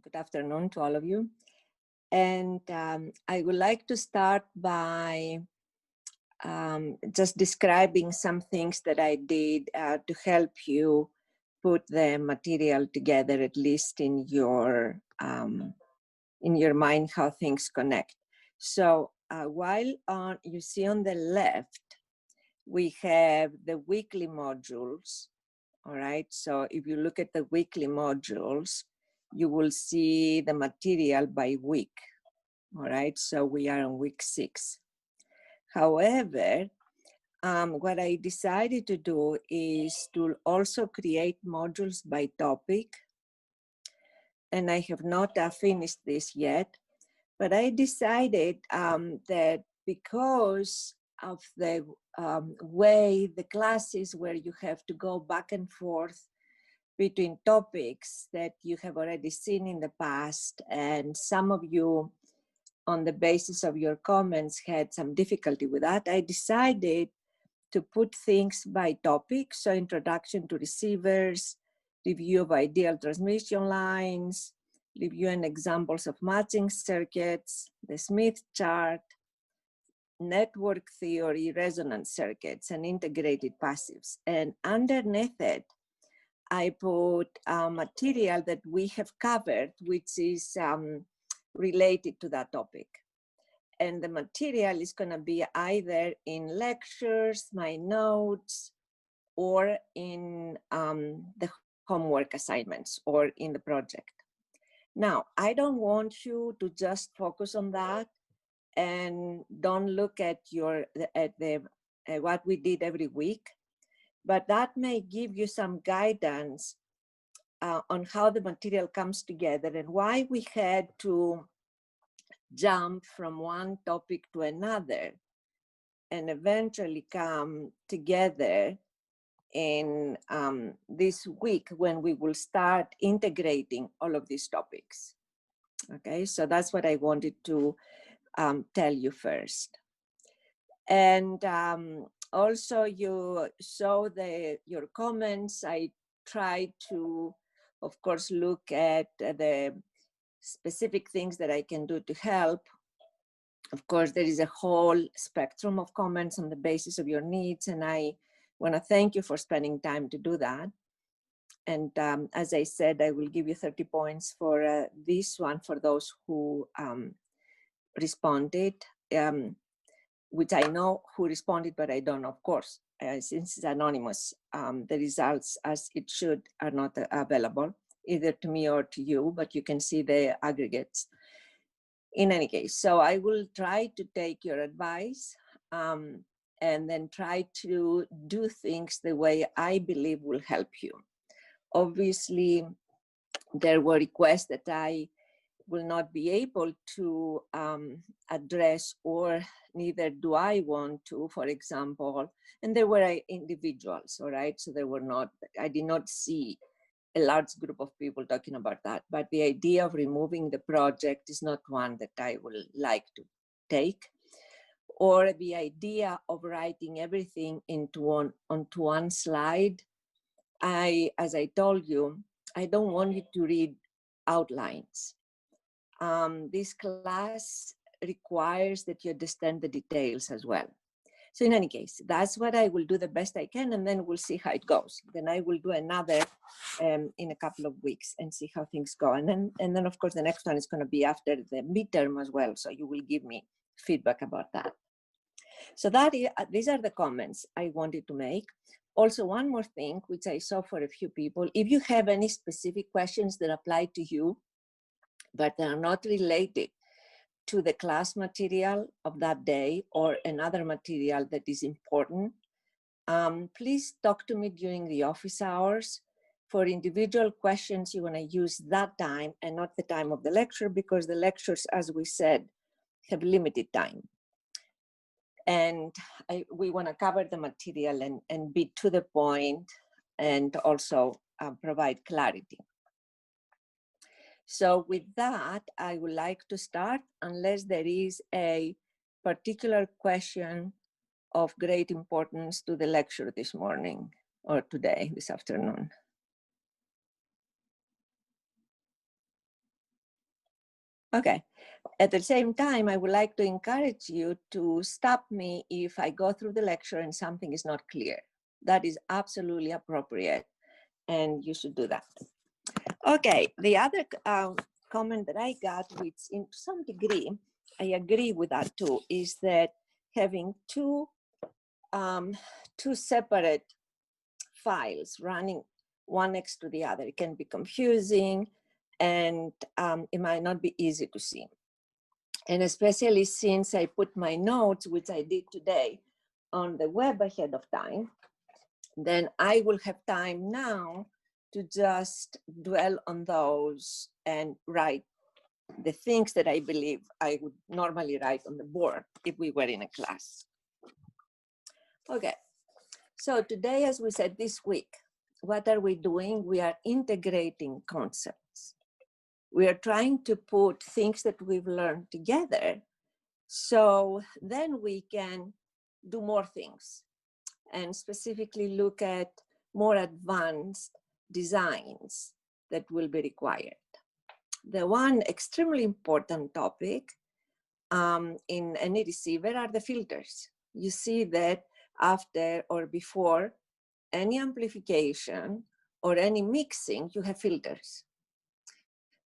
Good afternoon to all of you. And I would like to start by just describing some things that I did to help you put the material together, at least in your mind, how things connect. So while you see on the left, we have the weekly modules. All right, so if you look at the weekly modules, you will see the material by week. All right, so we are on week 6. However, what I decided to do is to also create modules by topic. And I have not finished this yet, but I decided that because of the way the classes where you have to go back and forth between topics that you have already seen in the past, and some of you on the basis of your comments had some difficulty with that, I decided to put things by topic. So introduction to receivers, review of ideal transmission lines, review and examples of matching circuits, the Smith chart, network theory, resonance circuits, and integrated passives. And underneath it, I put material that we have covered, which is related to that topic. And the material is going to be either in lectures, my notes, or in the homework assignments, or in the project. Now, I don't want you to just focus on that and don't look at what we did every week, but that may give you some guidance on how the material comes together and why we had to jump from one topic to another and eventually come together in this week when we will start integrating all of these topics. Okay, so that's what I wanted to tell you first. And also you saw your comments. I tried to, of course, look at the specific things that I can do to help. Of course, there is a whole spectrum of comments on the basis of your needs, and I want to thank you for spending time to do that. And as I said, I will give you 30 points for this one for those who responded, which I know who responded, but I don't, of course, since it's anonymous. The results, as it should, are not available either to me or to you, but you can see the aggregates. In any case, so I will try to take your advice and then try to do things the way I believe will help you. Obviously, there were requests that I will not be able to address, or neither do I want to, for example, and there were individuals, all right? So there were not, I did not see a large group of people talking about that, but the idea of removing the project is not one that I will like to take, or the idea of writing everything onto one slide. As I told you, I don't want you to read outlines. This class requires that you understand the details as well. So in any case, that's what I will do the best I can, and then we'll see how it goes. Then I will do another in a couple of weeks and see how things go. And then of course, the next one is going to be after the midterm as well. So you will give me feedback about that. So these are the comments I wanted to make. Also, one more thing, which I saw for a few people, if you have any specific questions that apply to you, but they are not related to the class material of that day or another material that is important, please talk to me during the office hours. For individual questions, you want to use that time and not the time of the lecture, because the lectures, as we said, have limited time. And we want to cover the material and be to the point, and also provide clarity. So with that, I would like to start, unless there is a particular question of great importance to the lecture this morning or today, this afternoon. Okay. At the same time, I would like to encourage you to stop me if I go through the lecture and something is not clear. That is absolutely appropriate, and you should do that. Okay, the other comment that I got, which in some degree, I agree with that too, is that having two separate files running one next to the other, it can be confusing, and it might not be easy to see. And especially since I put my notes, which I did today, on the web ahead of time, then I will have time now to just dwell on those and write the things that I believe I would normally write on the board if we were in a class. Okay, so today, as we said, this week, what are we doing? We are integrating concepts. We are trying to put things that we've learned together, so then we can do more things and specifically look at more advanced designs that will be required. The one extremely important topic in any receiver are the filters. You see that after or before any amplification or any mixing, you have filters.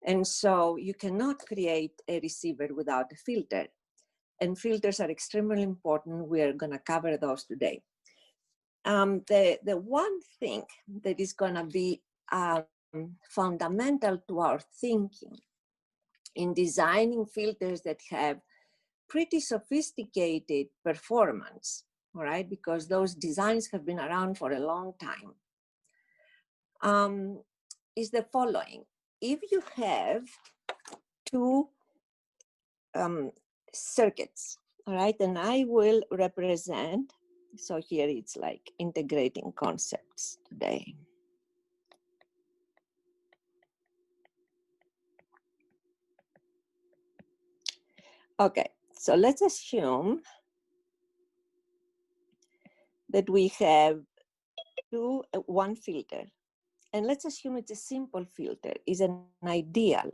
And so you cannot create a receiver without a filter. And filters are extremely important. We are going to cover those today. The one thing that is going to be fundamental to our thinking in designing filters that have pretty sophisticated performance, all right, because those designs have been around for a long time, is the following. If you have two circuits, all right, and I will represent, so here it's like integrating concepts today. Okay, so let's assume that we have one filter, and let's assume it's a simple filter, is an ideal,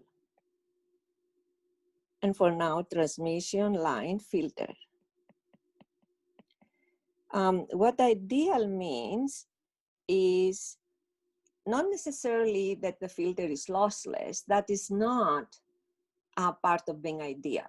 and for now, transmission line filter. What ideal means is not necessarily that the filter is lossless. That is not a part of being ideal.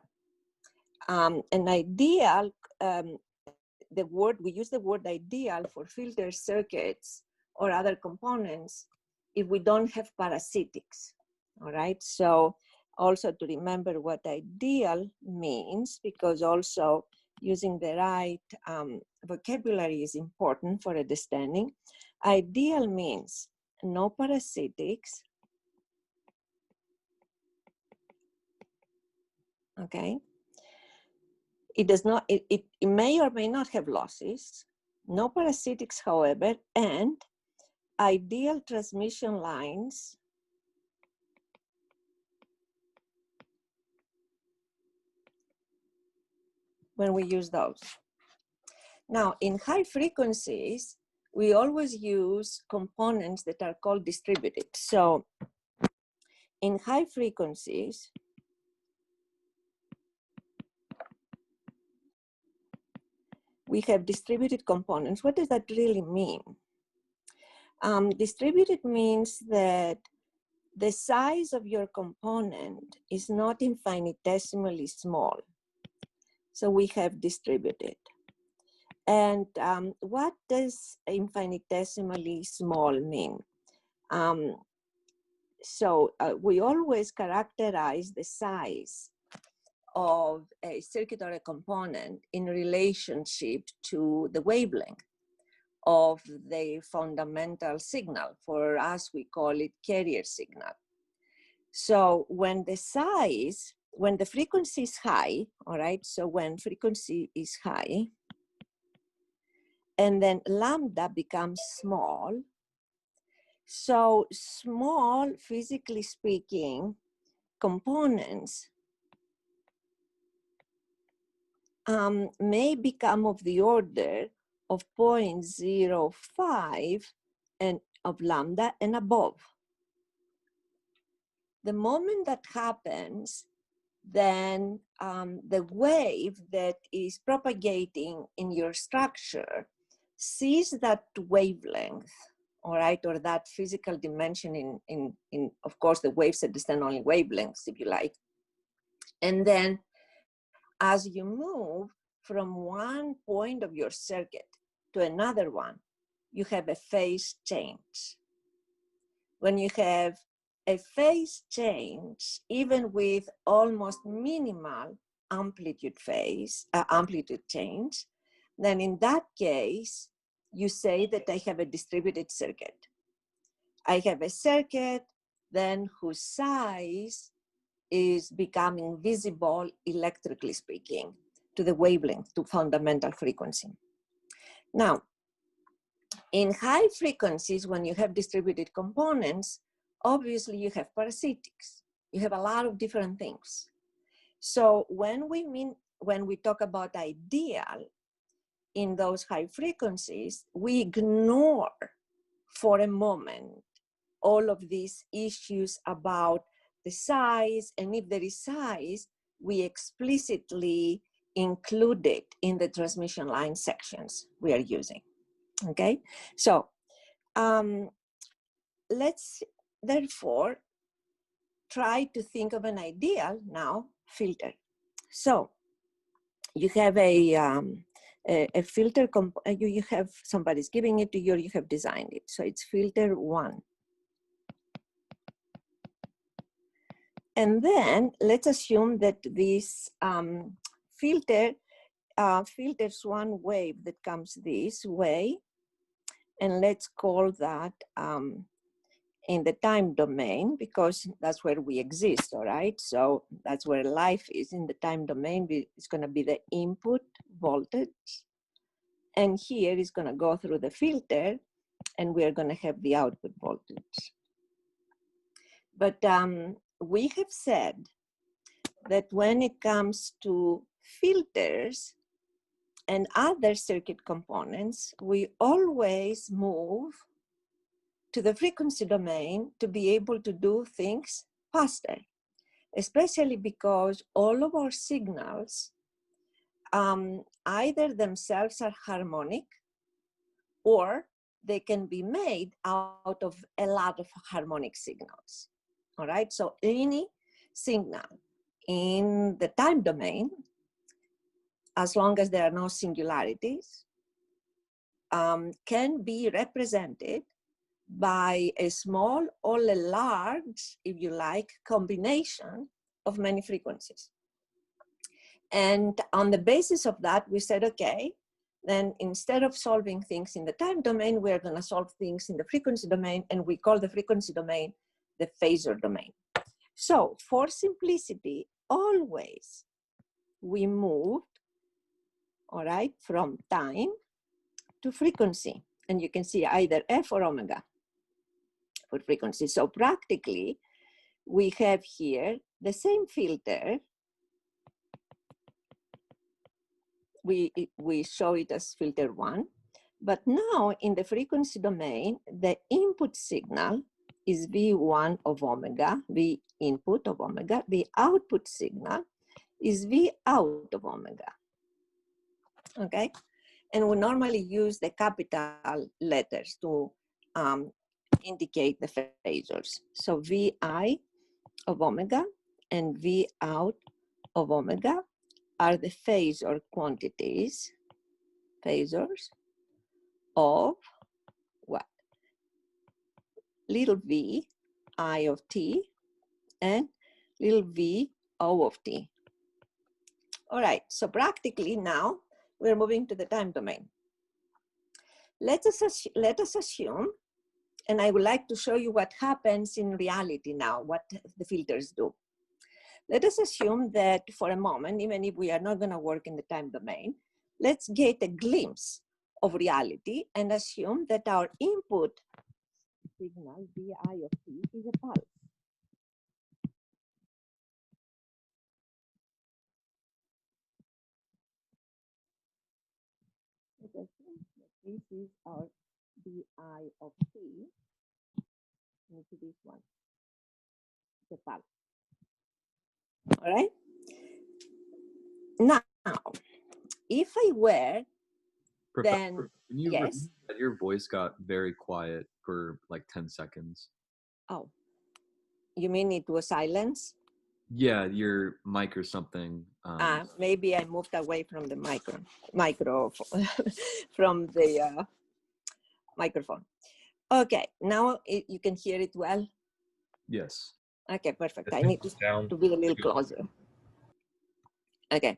An ideal, we use the word ideal for filter circuits or other components if we don't have parasitics, all right? So also to remember what ideal means, because also using the right vocabulary is important for understanding. Ideal means no parasitics, okay? It does not, it may or may not have losses, no parasitics, however, and ideal transmission lines when we use those. Now, in high frequencies, we always use components that are called distributed. So in high frequencies, we have distributed components. What does that really mean? Distributed means that the size of your component is not infinitesimally small. So we have distributed. And what does infinitesimally small mean? We always characterize the size of a circuit or a component in relationship to the wavelength of the fundamental signal. For us, we call it carrier signal. So when the frequency is high, all right, so when frequency is high, and then lambda becomes small, so small, physically speaking, components may become of the order of 0.05 and of lambda and above. The moment that happens, then the wave that is propagating in your structure sees that wavelength, all right, or that physical dimension in of course, the waves understand only wavelengths, if you like. And then as you move from one point of your circuit to another one, you have a phase change. When you have a phase change, even with almost minimal amplitude change, then in that case, you say that I have a distributed circuit. I have a circuit then whose size is becoming visible, electrically speaking, to the wavelength, to fundamental frequency. Now, in high frequencies, when you have distributed components, obviously you have parasitics. You have a lot of different things. So when we talk about ideal in those high frequencies, we ignore for a moment all of these issues about the size, and if there is size, we explicitly include it in the transmission line sections we are using. Okay, so let's therefore try to think of an ideal now filter. So you have a filter, you have somebody's giving it to you, or you have designed it. So it's filter 1. And then let's assume that this filter filters one wave that comes this way, and let's call that in the time domain, because that's where we exist, all right? So that's where life is. In the time domain, it's gonna be the input voltage, and here is gonna go through the filter, and we are gonna have the output voltage. But we have said that when it comes to filters and other circuit components, we always move to the frequency domain to be able to do things faster, especially because all of our signals either themselves are harmonic, or they can be made out of a lot of harmonic signals. All right, so any signal in the time domain, as long as there are no singularities, can be represented by a small or a large, if you like, combination of many frequencies. And on the basis of that, we said, okay, then instead of solving things in the time domain, we're going to solve things in the frequency domain, and we call the frequency domain the phasor domain. So for simplicity, always we moved, all right, from time to frequency. And you can see either F or omega for frequency. So practically, we have here the same filter. We show it as filter 1, but now in the frequency domain, the input signal is V1 of omega, V input of omega. The output signal is V out of omega, okay? And we normally use the capital letters to indicate the phasors. So Vi of omega and V out of omega are the phasor quantities, phasors of what? Little v I of t and little v O of t. All right, so practically now we're moving to the time domain. Let us assume, and I would like to show you what happens in reality now, what the filters do. Let us assume that for a moment, even if we are not going to work in the time domain, let's get a glimpse of reality and assume that our input signal, Vi of t, is a pulse. Let us assume that this is our Vi of t, into this one, the pulse. All right? Now, if I were, Professor, then can you yes. repeat that? Your voice got very quiet for like 10 seconds. Oh, you mean it was silence? Yeah, your mic or something. Maybe I moved away from the from the microphone. Okay, now you can hear it well? Yes. Okay, perfect. I need to be a little closer. Okay,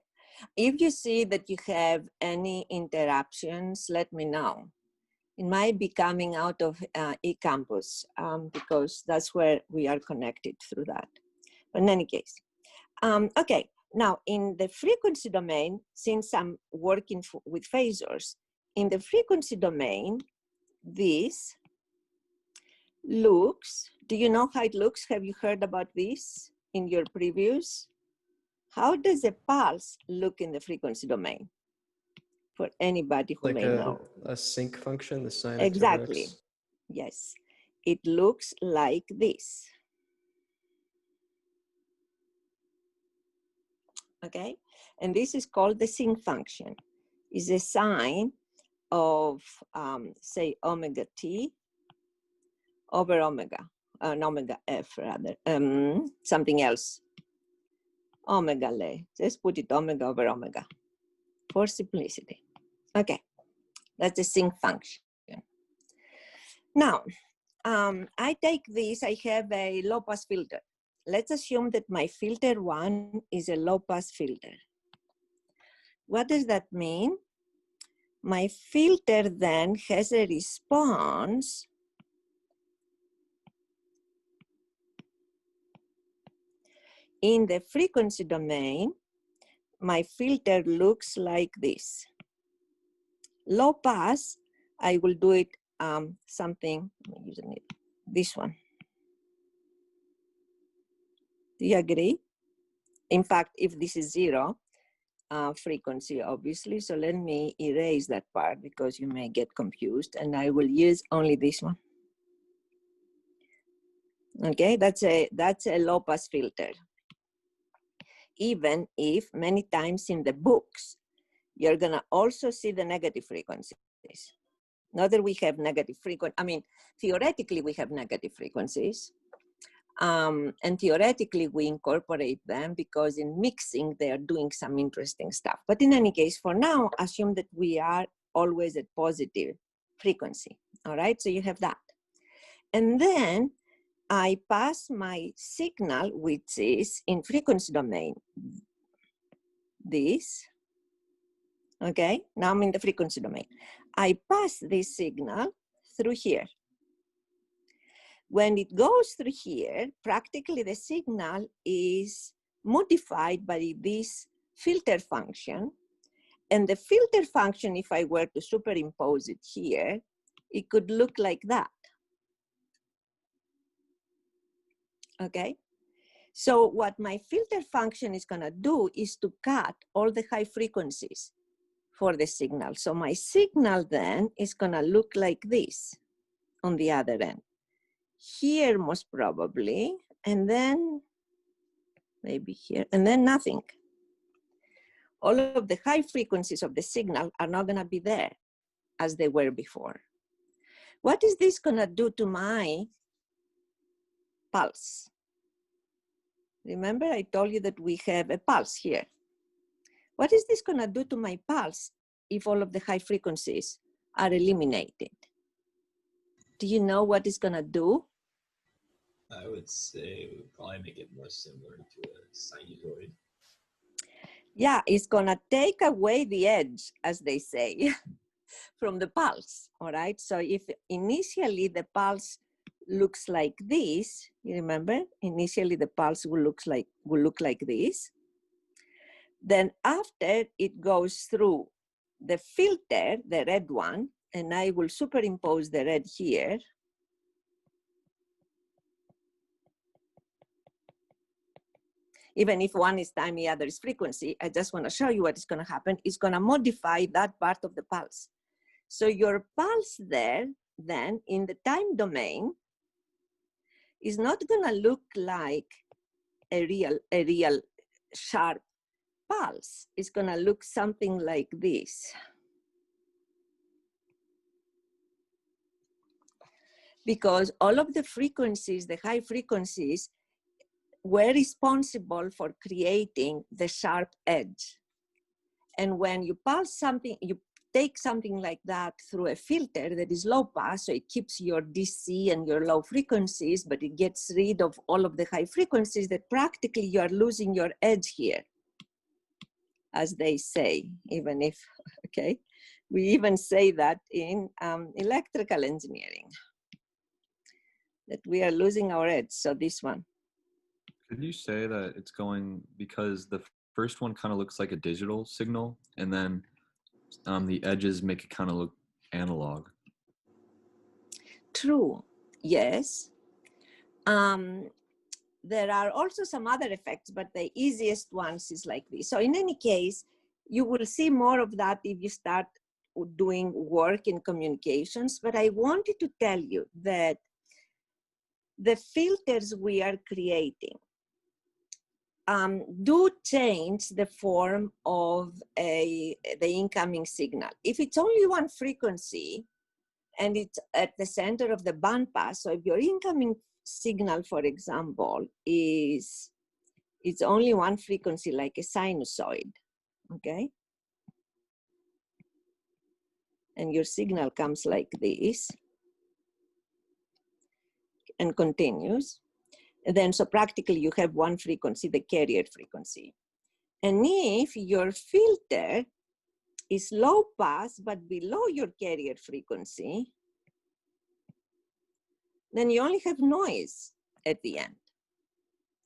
if you see that you have any interruptions, let me know. It might be coming out of eCampus because that's where we are connected through that. But in any case, okay, now in the frequency domain, since I'm working with phasors, in the frequency domain, this looks, do you know how it looks? Have you heard about this in your previews? How does a pulse look in the frequency domain? For anybody who may know. A sync function, the sine Exactly. of Yes. It looks like this. Okay. And this is called the sync function. It's a sine of, say, omega t over omega, omega f rather, something else. Omega le. Let's put it omega over omega for simplicity. Okay. That's the sync function. Now, I take this, I have a low pass filter. Let's assume that my filter one is a low pass filter. What does that mean? My filter then has a response in the frequency domain. My filter looks like this. Low pass, I will do it something, I'm using it, this one. Do you agree? In fact, if this is 0, frequency, obviously. So let me erase that part because you may get confused, and I will use only this one. Okay, that's a low pass filter. Even if many times in the books, you're gonna also see the negative frequencies. Not that we have negative frequency, I mean, theoretically we have negative frequencies. And theoretically, we incorporate them because in mixing, they are doing some interesting stuff. But in any case, for now, assume that we are always at positive frequency. All right, so you have that. And then I pass my signal, which is in frequency domain, this. Okay, now I'm in the frequency domain. I pass this signal through here. When it goes through here, practically the signal is modified by this filter function. And the filter function, if I were to superimpose it here, it could look like that. Okay? So what my filter function is gonna do is to cut all the high frequencies for the signal. So my signal then is gonna look like this on the other end. Here most probably, and then maybe here, and then nothing. All of the high frequencies of the signal are not gonna be there as they were before. What is this gonna do to my pulse? Remember I told you that we have a pulse here. What is this gonna do to my pulse if all of the high frequencies are eliminated? Do you know what it's gonna do? I would say it would probably make it more similar to a sinusoid. Yeah, it's gonna take away the edge, as they say, from the pulse, all right? So if initially the pulse looks like this, you remember? Initially the pulse will look like this. Then after it goes through the filter, the red one, and I will superimpose the red here. Even if one is time, the other is frequency, I just want to show you what is going to happen. It's going to modify that part of the pulse. So your pulse there, then, in the time domain, is not going to look like a real sharp pulse is going to look something like this. Because all of the frequencies, the high frequencies, were responsible for creating the sharp edge. And when you pulse something, you take something like that through a filter that is low pass, so it keeps your DC and your low frequencies, but it gets rid of all of the high frequencies, that practically you are losing your edge here, as they say, even if, okay, we even say that in electrical engineering, that we are losing our edge. So this one. Could you say that it's going, because the first one kind of looks like a digital signal, and then the edges make it kind of look analog? True, yes. There are also some other effects, but the easiest ones is like this. So in any case, you will see more of that if you start doing work in communications. But I wanted to tell you that the filters we are creating do change the form of the incoming signal. If it's only one frequency and it's at the center of the bandpass, so if your incoming signal, for example, it's only one frequency, like a sinusoid, okay? And your signal comes like this and continues. And then, so practically you have one frequency, the carrier frequency. And if your filter is low pass, but below your carrier frequency, then you only have noise at the end.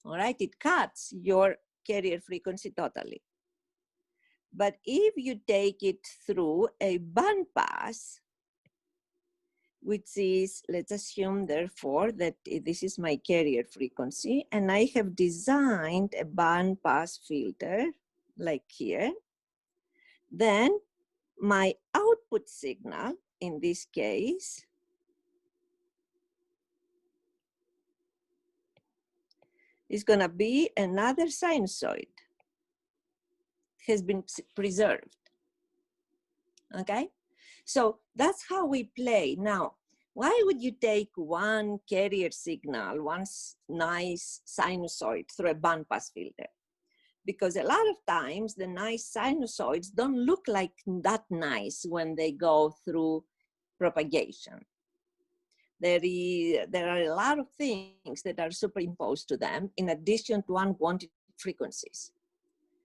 All right, it cuts your carrier frequency totally. But if you take it through a bandpass, which is, let's assume therefore that this is my carrier frequency, and I have designed a bandpass filter like here, then my output signal in this case is going to be another sinusoid. Has been preserved. Okay, so that's how we play. Now, why would you take one carrier signal, one nice sinusoid through a bandpass filter? Because a lot of times the nice sinusoids don't look like that nice when they go through propagation. There are a lot of things that are superimposed to them in addition to unwanted frequencies.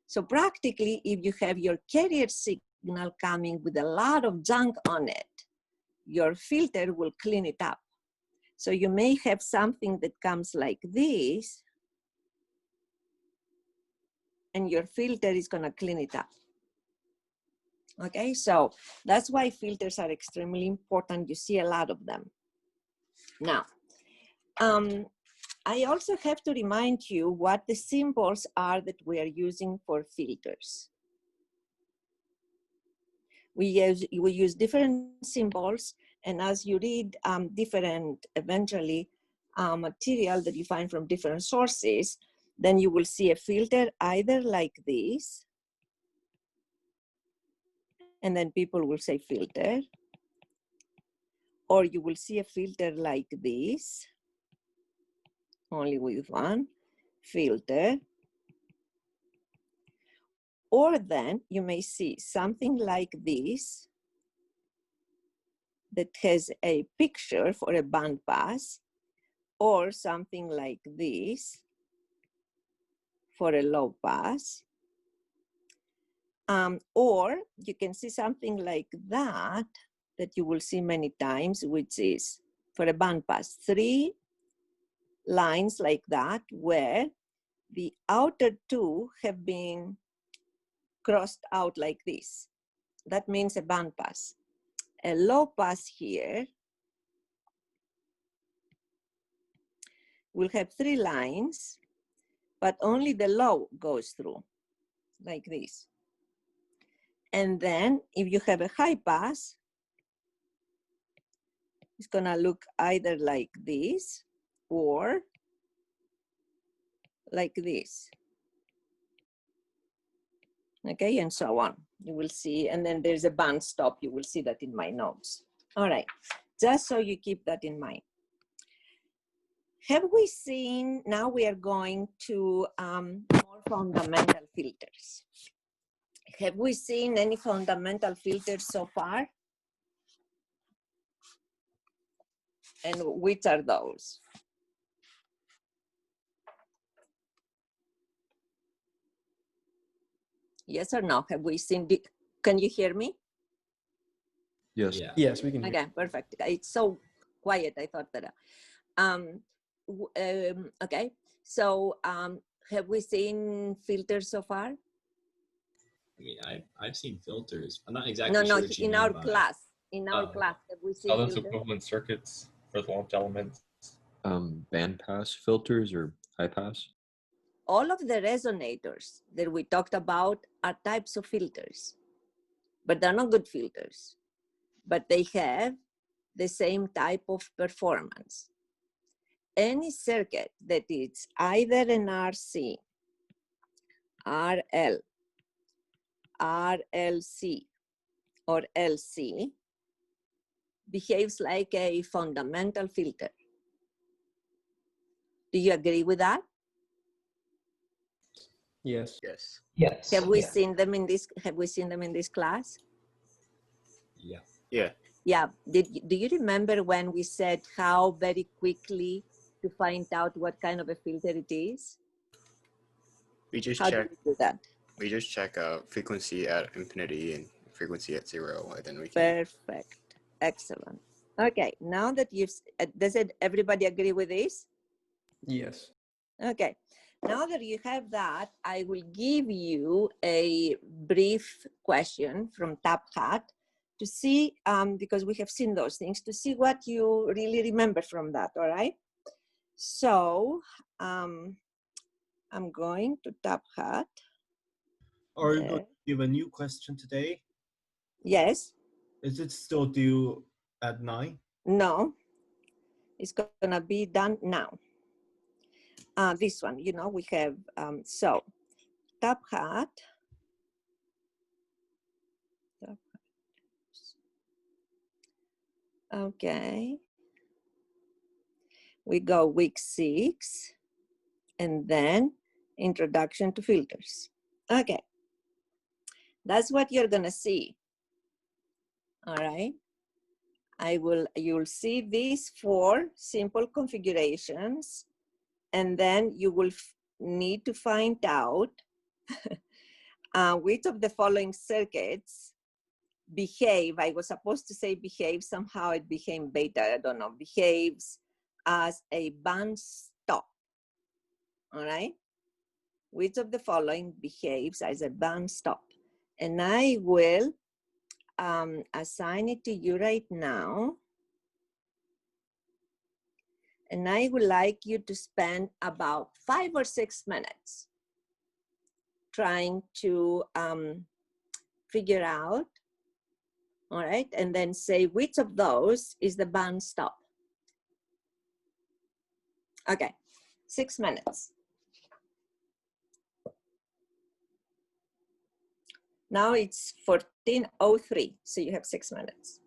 So practically, if you have your carrier signal coming with a lot of junk on it, your filter will clean it up. So you may have something that comes like this, and your filter is going to clean it up. Okay, so that's why filters are extremely important. You see a lot of them. Now, I also have to remind you what the symbols are that we are using for filters. We use different symbols, and as you read different, eventually, material that you find from different sources, then you will see a filter either like this, and then people will say filter, or you will see a filter like this, only with one filter. Or then you may see something like this that has a picture for a bandpass, or something like this for a low pass. Or you can see something like that you will see many times, which is for a bandpass, 3 lines like that, where the outer 2 have been crossed out like this. That means a bandpass. A low pass here will have 3 lines, but only the low goes through, like this. And then if you have a high pass, it's gonna look either like this or like this. Okay, and so on. You will see, and then there's a band stop. You will see that in my notes. All right, just so you keep that in mind. Have we seen, now we are going to more fundamental filters. Have we seen any fundamental filters so far? And which are those? Yes or no? Have we seen, can you hear me? Yes. Yeah. Yes, we can hear. Okay, perfect. It's so quiet, I thought that. Okay, so have we seen filters so far? I mean, I've seen filters. I'm not exactly No, sure no, what you in mean our by. class. In our Oh, class, have we seen Silence filters? equivalent circuits for the lumped elements. Band pass filters or high pass? All of the resonators that we talked about are types of filters, but they're not good filters, but they have the same type of performance. Any circuit that is either an RC, RL, RLC, or LC behaves like a fundamental filter. Do you agree with that? Yes. Yes. Yes. Have we seen them in this? Have we seen them in this class? Yeah. Yeah. Yeah. Do you remember when we said how very quickly to find out what kind of a filter it is? We just How check. do we do that? We just check frequency at infinity and frequency at 0, and then we can. Perfect. Excellent. Okay. Now that does everybody agree with this? Yes. Okay. Now that you have that, I will give you a brief question from Top Hat to see, because we have seen those things, to see what you really remember from that, all right? So I'm going to Top Hat. Are you going to give a new question today? Yes. Is it still due at 9? No. It's gonna be done now. This one, you know, we have, so Top Hat. Okay. We go week 6, and then introduction to filters. Okay. That's what you're gonna see. All right. You'll see these 4 simple configurations, and then you will need to find out which of the following circuits behave. I was supposed to say behave, somehow it became beta, I don't know, behaves as a band stop. All right. Which of the following behaves as a band stop? And I will assign it to you right now. And I would like you to spend about 5 or 6 minutes trying to figure out, all right, and then say which of those is the band stop. Okay, 6 minutes. Now it's 14:03, so you have 6 minutes.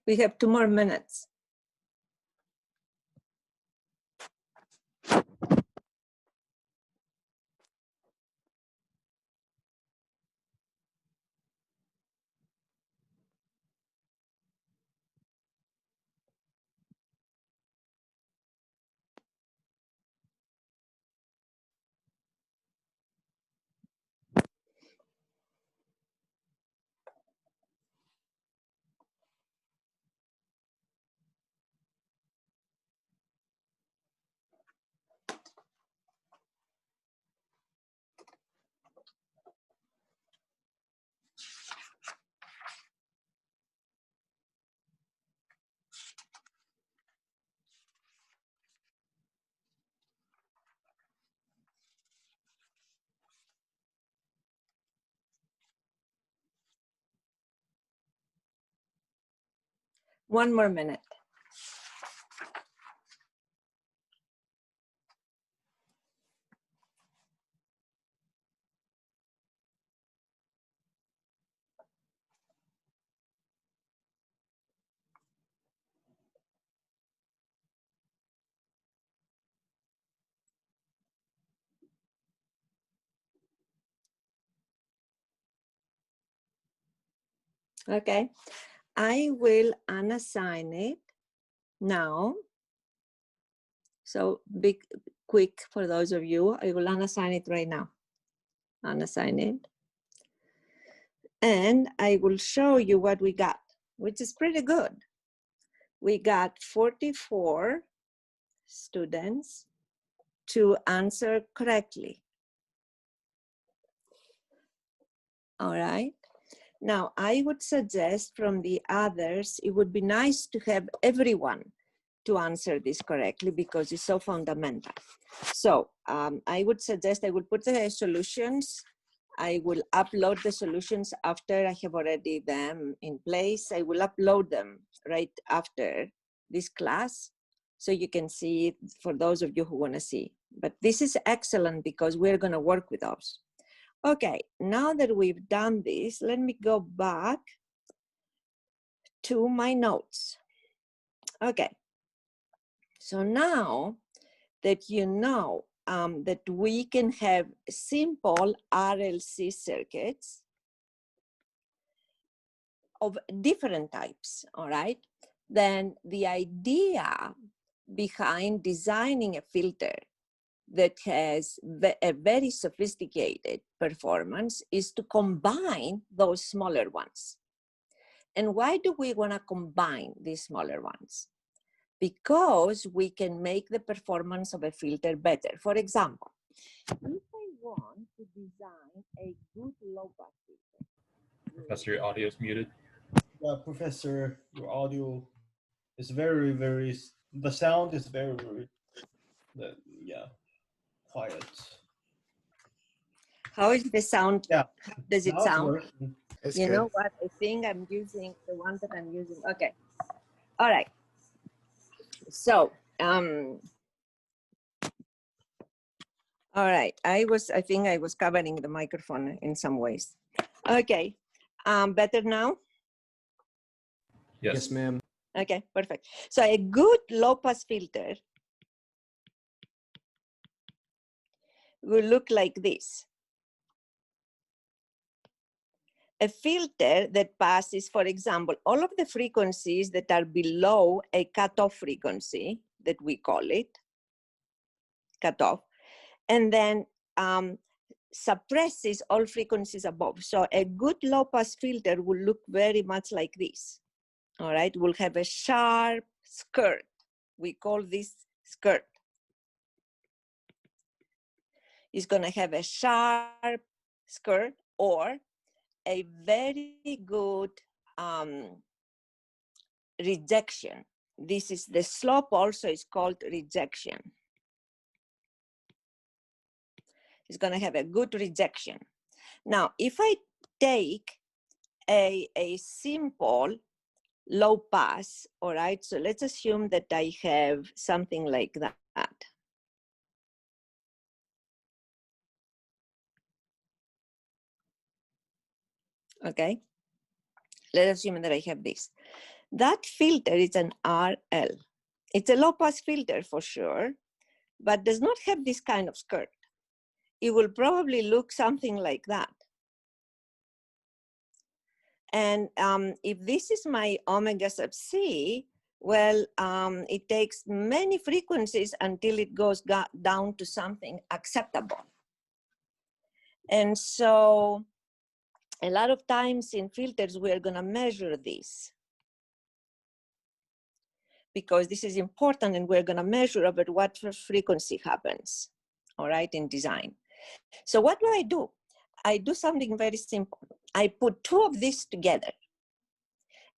We have 2 more minutes. One more minute. Okay, I will unassign it now. So be quick for those of you. I will unassign it right now. Unassign it. And I will show you what we got, which is pretty good. We got 44 students to answer correctly. All right. Now, I would suggest from the others, it would be nice to have everyone to answer this correctly because it's so fundamental. So I would suggest I will put the solutions. I will upload the solutions after I have already them in place. I will upload them right after this class so you can see it for those of you who want to see. But this is excellent because we're going to work with those. Okay, now that we've done this, let me go back to my notes. Okay, so now that you know that we can have simple RLC circuits of different types, all right? Then the idea behind designing a filter that has a very sophisticated performance is to combine those smaller ones. And why do we want to combine these smaller ones? Because we can make the performance of a filter better. For example, if I want to design a good low-pass filter. Professor, your audio is muted. Yeah, Professor, your audio is very, very, the sound is very, very, yeah, quiet. How is the sound? Yeah. How does it Now it's sound? working. It's You good. know what? I think I'm using the one that I'm using. Okay. All right. So, all right. I think I was covering the microphone in some ways. Okay. Better now? Yes. Yes, ma'am. Okay, perfect. So a good low pass filter will look like this. A filter that passes, for example, all of the frequencies that are below a cutoff frequency, that we call it, cutoff, and then suppresses all frequencies above. So a good low pass filter will look very much like this. All right, we'll have a sharp skirt. We call this skirt. It's going to have a sharp skirt or a very good rejection. This is the slope also is called rejection. It's going to have a good rejection. Now, if I take a simple low pass, all right, so let's assume that I have something like that. Okay, let's assume that I have this. That filter is an RL. It's a low pass filter for sure, but does not have this kind of skirt. It will probably look something like that. And if this is my omega sub C, well, it takes many frequencies until it goes down to something acceptable. And so a lot of times in filters, we're going to measure this because this is important and we're going to measure over what frequency happens, all right, in design. So what do? I do something very simple. I put two of these together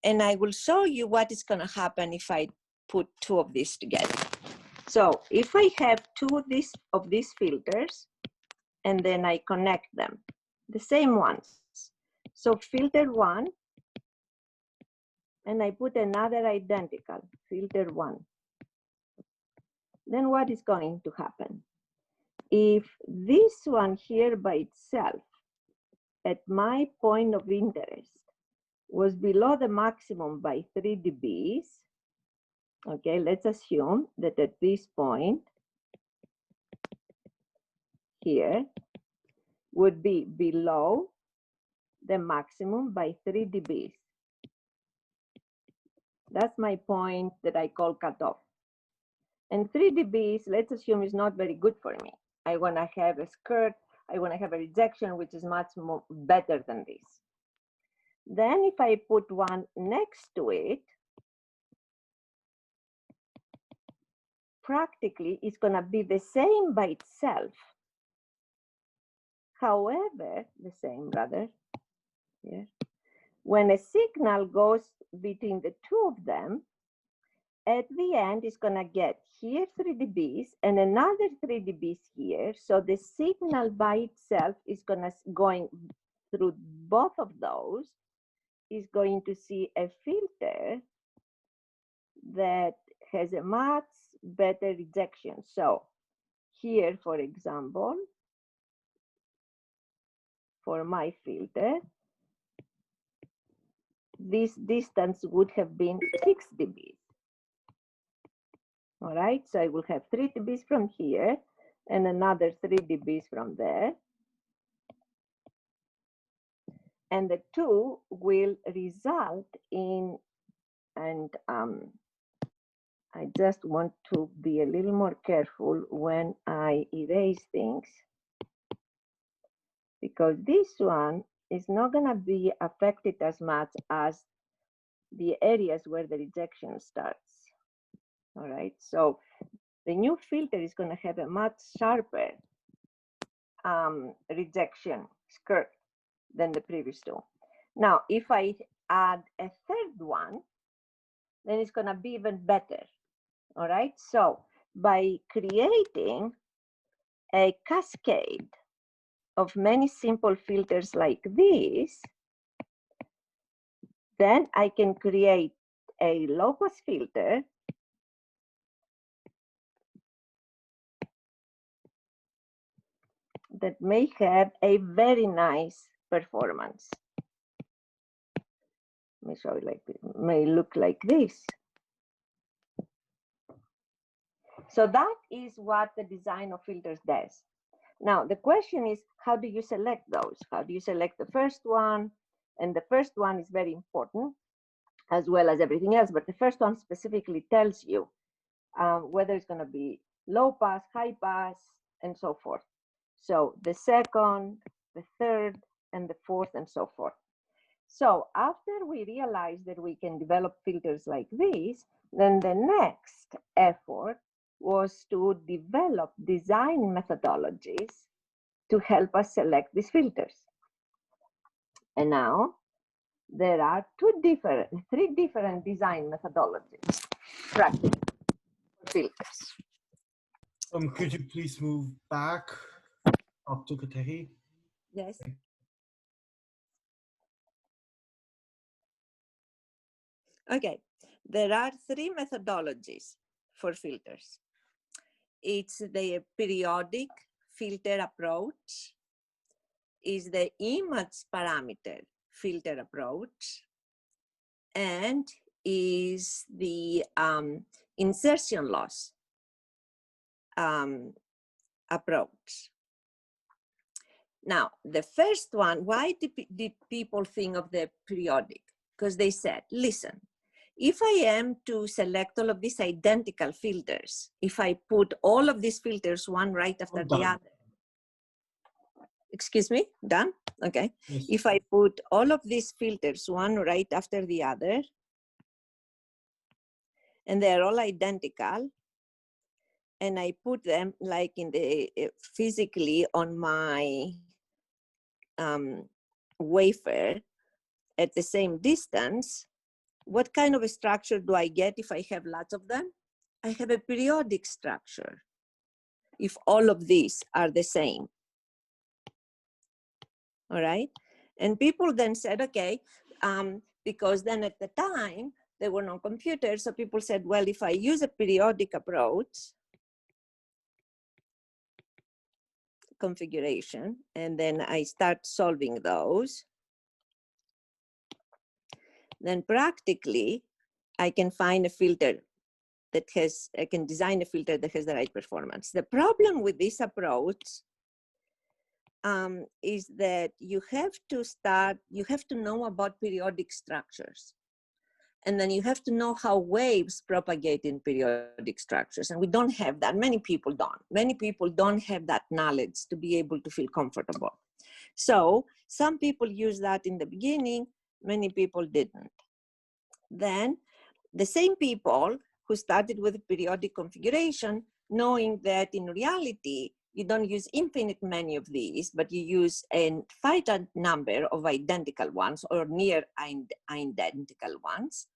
and I will show you what is going to happen if I put two of these together. So if I have two of these filters and then I connect them, the same ones. So filter one, and I put another identical, filter one. Then what is going to happen? If this one here by itself, at my point of interest, was below the maximum by 3 dBs, okay, let's assume that at this point here would be below the maximum by 3 dBs. That's my point that I call cutoff. And 3 dBs, let's assume, is not very good for me. I want to have a skirt, I want to have a rejection, which is much more better than this. Then if I put one next to it, practically it's going to be the same by itself. However, the same rather, here. When a signal goes between the two of them, at the end, it's going to get here 3 dBs and another 3 dBs here. So the signal by itself is going through both of those, is going to see a filter that has a much better rejection. So here, for example, for my filter, this distance would have been 6 dBs. All right, so I will have 3 dBs from here and another 3 dBs from there. And the two will result in, and I just want to be a little more careful when I erase things, because this one is not going to be affected as much as the areas where the rejection starts. All right, so the new filter is going to have a much sharper rejection skirt than the previous two. Now, if I add a third one, then it's going to be even better. All right, so by creating a cascade of many simple filters like this, then I can create a low-pass filter that may have a very nice performance. Let me show you like this. May look like this. So that is what the design of filters does. Now, the question is, how do you select those? How do you select the first one? And the first one is very important, as well as everything else. But the first one specifically tells you whether it's going to be low pass, high pass, and so forth. So the second, the third, and the fourth, and so forth. So after we realize that we can develop filters like this, then the next effort was to develop design methodologies to help us select these filters. And now there are three different design methodologies practically for filters. Could you please move back up to Kateri? Yes. Okay, there are 3 methodologies for filters. It's the periodic filter approach, is the image parameter filter approach, and is the insertion loss approach. Now, the first one, why did people think of the periodic? Because they said, listen, if I am to select all of these identical filters, if I put all of these filters one right after the other, excuse me, done? Okay. Yes. If I put all of these filters one right after the other, and they're all identical, and I put them like in the physically on my wafer at the same distance, what kind of a structure do I get if I have lots of them? I have a periodic structure if all of these are the same. All right. And people then said, okay, because then at the time there were no computers. So people said, well, if I use a periodic approach configuration, and then I start solving those, then practically I can find a filter that has, I can design a filter that has the right performance. The problem with this approach is that you have to know about periodic structures. And then you have to know how waves propagate in periodic structures. And we don't have that. Many people don't. Many people don't have that knowledge to be able to feel comfortable. So some people use that in the beginning, many people didn't. Then the same people who started with periodic configuration, knowing that in reality, you don't use infinite many of these, but you use a finite number of identical ones or near identical ones,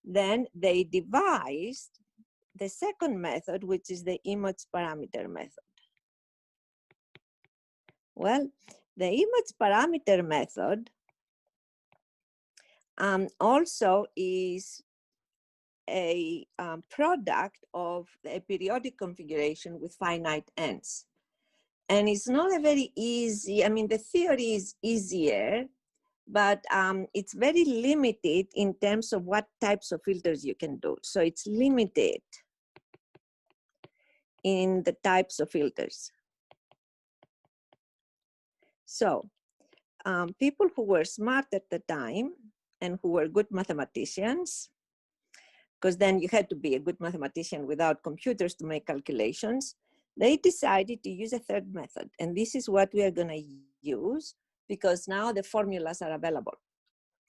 then they devised the second method, which is the image parameter method. Well, the image parameter method also is a product of a periodic configuration with finite ends. And it's not a very easy, I mean, the theory is easier, but it's very limited in terms of what types of filters you can do. So it's limited in the types of filters. So people who were smart at the time and who were good mathematicians, because then you had to be a good mathematician without computers to make calculations, they decided to use a third method. And this is what we are going to use because now the formulas are available.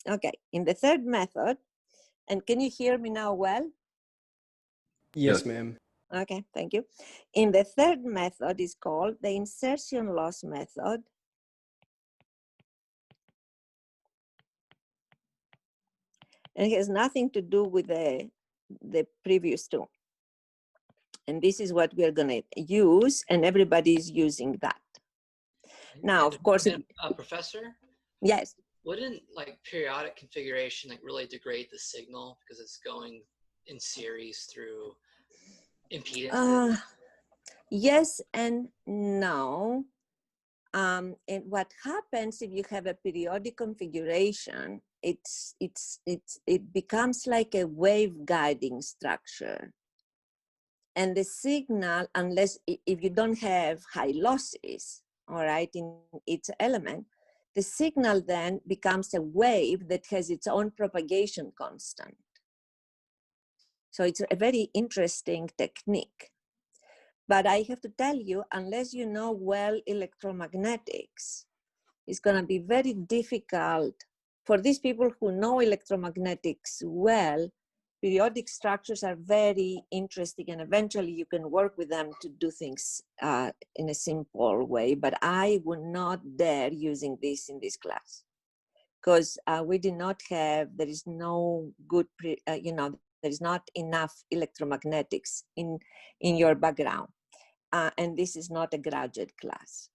Okay, in the third method, and can you hear me now well? Yes, Yes. ma'am. Okay, thank you. In the third method is called the insertion loss method. And it has nothing to do with the previous two. And this is what we are going to use, and everybody is using that. Now, of course, Professor, yes. wouldn't like periodic configuration like really degrade the signal because it's going in series through impedances? Yes and no. And what happens if you have a periodic configuration, it becomes like a wave guiding structure. And the signal, unless if you don't have high losses, all right, in its element, the signal then becomes a wave that has its own propagation constant. So it's a very interesting technique. But I have to tell you, unless you know well electromagnetics, it's going to be very difficult for these people who know electromagnetics well. Periodic structures are very interesting, and eventually you can work with them to do things in a simple way. But I would not dare using this in this class because we did not have, there is no good, there is not enough electromagnetics in your background. And this is not a graduate class.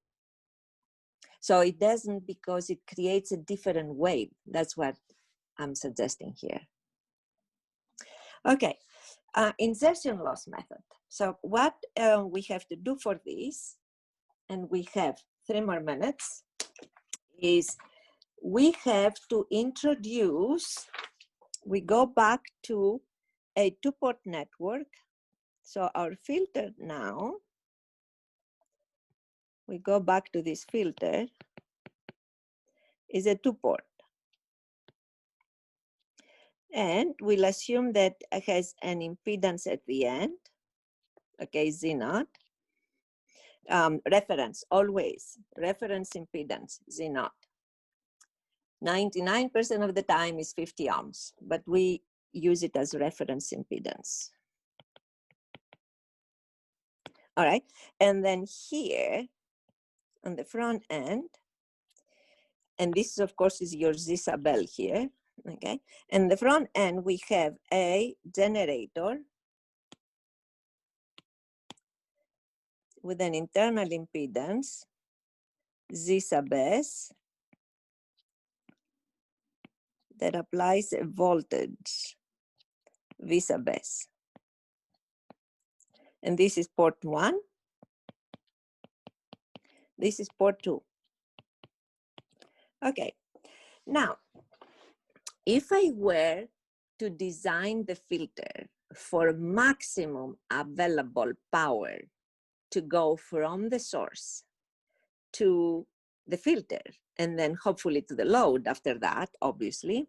So it doesn't, because it creates a different wave. That's what I'm suggesting here. Okay, insertion loss method. So what we have to do for this, and we have 3 more minutes, is we have to introduce, we go back to a 2-port network. So our filter now, we go back to this filter, is a 2-port. And we'll assume that it has an impedance at the end, okay, Z0. Reference, always, reference impedance, Z0. 99% of the time is 50 ohms, but we use it as reference impedance. All right, and then here on the front end, and this of course is your Z sub L here, okay? And the front end, we have a generator with an internal impedance, Z sub S, that applies a voltage, V sub S. And this is port 1. This is port 2. Okay, now, if I were to design the filter for maximum available power to go from the source to the filter, and then hopefully to the load after that, obviously,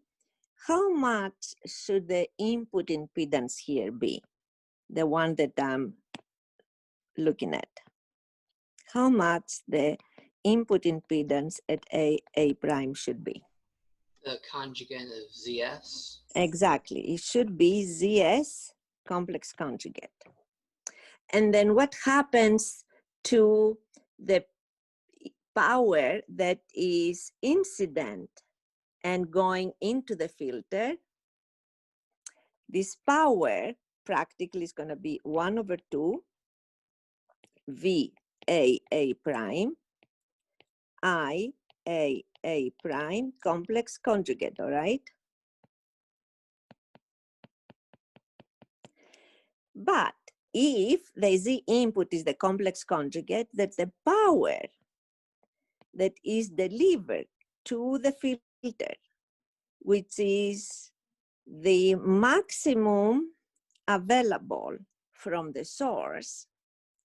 how much should the input impedance here be? The one that I'm looking at. How much the input impedance at A prime should be? The conjugate of ZS? Exactly, it should be ZS complex conjugate. And then what happens to the power that is incident and going into the filter? this power practically is going to be 1 over 2 V A prime I A prime complex conjugate, all right? But if the Z input is the complex conjugate, that the power that is delivered to the filter, which is the maximum available from the source,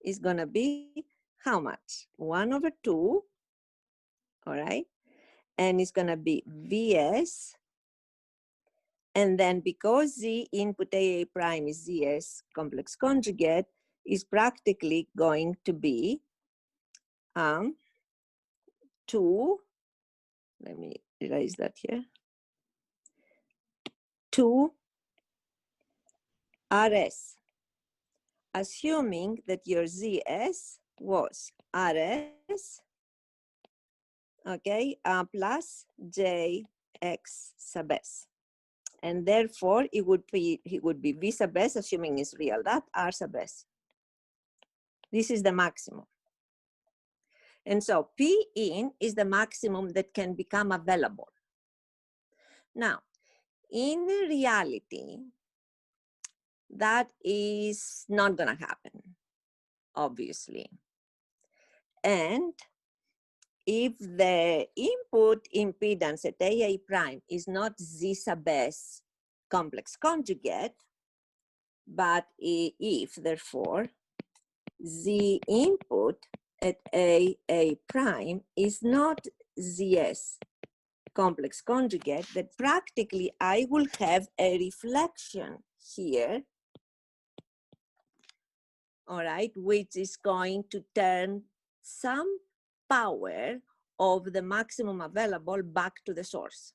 is going to be how much? 1 over 2, all right? And it's going to be Vs. And then because Z input AA prime is ZS complex conjugate, is practically going to be 2, let me erase that here, 2 RS, assuming that your ZS was RS, okay, plus JX sub S. And therefore, it would be V sub S, assuming it's real, that R sub S. This is the maximum. And so P in is the maximum that can become available. Now, in reality, that is not going to happen, obviously. And if the input impedance at AA prime is not Z sub S complex conjugate, but if, therefore, Z input at AA prime is not ZS complex conjugate, that practically I will have a reflection here, all right, which is going to turn some power of the maximum available back to the source.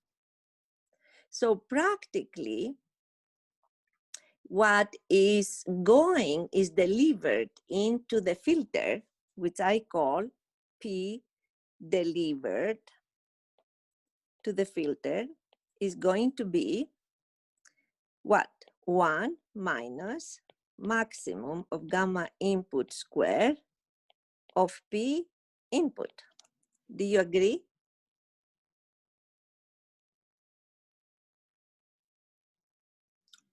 So practically, what is delivered into the filter, which I call P delivered to the filter, is going to be what? 1 minus maximum of gamma input square of P input. Do you agree?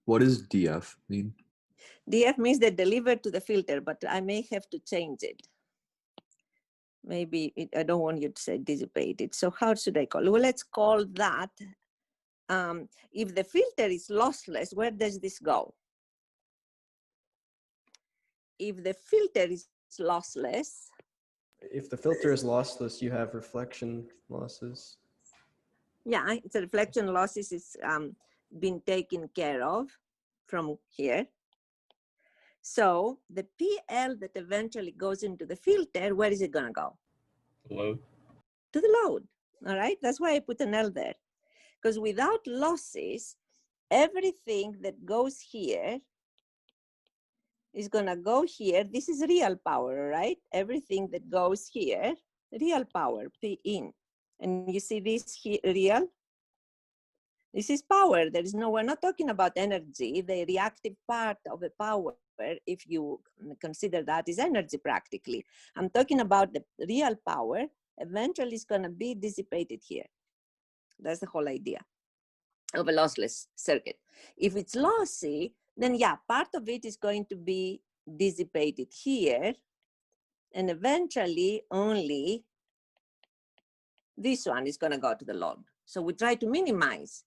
What does DF mean? DF means they delivered to the filter, but I may have to change it. Maybe I don't want you to say dissipated. So how should I call it? Well, let's call that, if the filter is lossless, where does this go? If the filter is lossless, If the filter is lossless, you have reflection losses. yeah, it's a reflection losses is been taken care of from here. So the PL that eventually goes into the filter, where is it going to go? Load. To the load, all right? That's why I put an L there. Because without losses, everything that goes here is going to go here. This is real power, right? Everything that goes here, real power, P in. And you see this here, real? This is power. There is no, we're not talking about energy. The reactive part of the power, if you consider that, is energy practically. I'm talking about the real power. Eventually, it's going to be dissipated here. That's the whole idea of a lossless circuit. If it's lossy, then yeah, part of it is going to be dissipated here, and eventually only this one is going to go to the load. So we try to minimize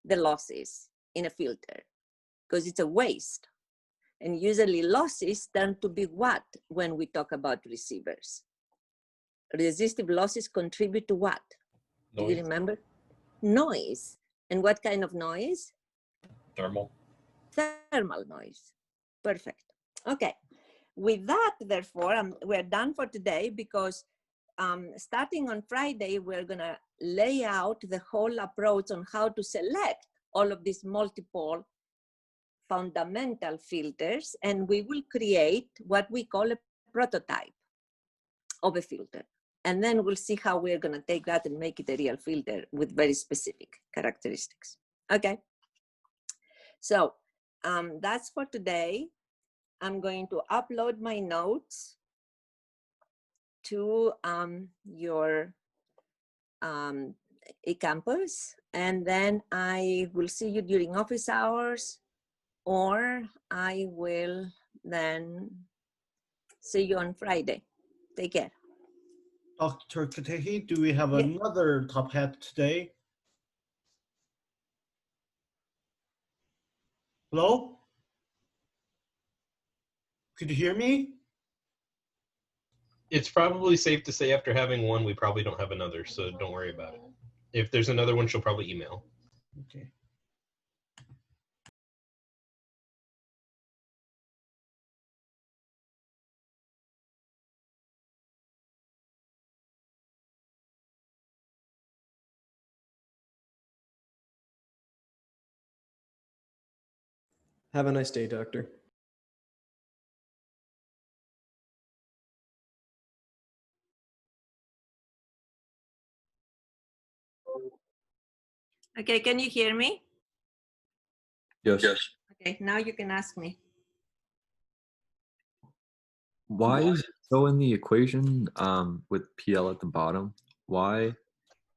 the losses in a filter because it's a waste. And usually losses tend to be what when we talk about receivers? Resistive losses contribute to what? Do you Noise. remember? Noise. And what kind of noise? Thermal. Thermal noise. Perfect. Okay. With that, therefore, we're done for today because starting on Friday, we're going to lay out the whole approach on how to select all of these multiple fundamental filters, and we will create what we call a prototype of a filter. And then we'll see how we're going to take that and make it a real filter with very specific characteristics. Okay. So that's for today. I'm going to upload my notes to your eCampus, and then I will see you during office hours, or I will then see you on Friday. Take care. Dr. Katehi, do we have Yeah. another top hat today? Hello? Could you hear me? It's probably safe to say after having one, we probably don't have another, so don't worry about it. If there's another one, she'll probably email. Okay. Have a nice day, doctor. Okay, can you hear me? Yes. Okay, now you can ask me. Why is so in the equation with PL at the bottom? Why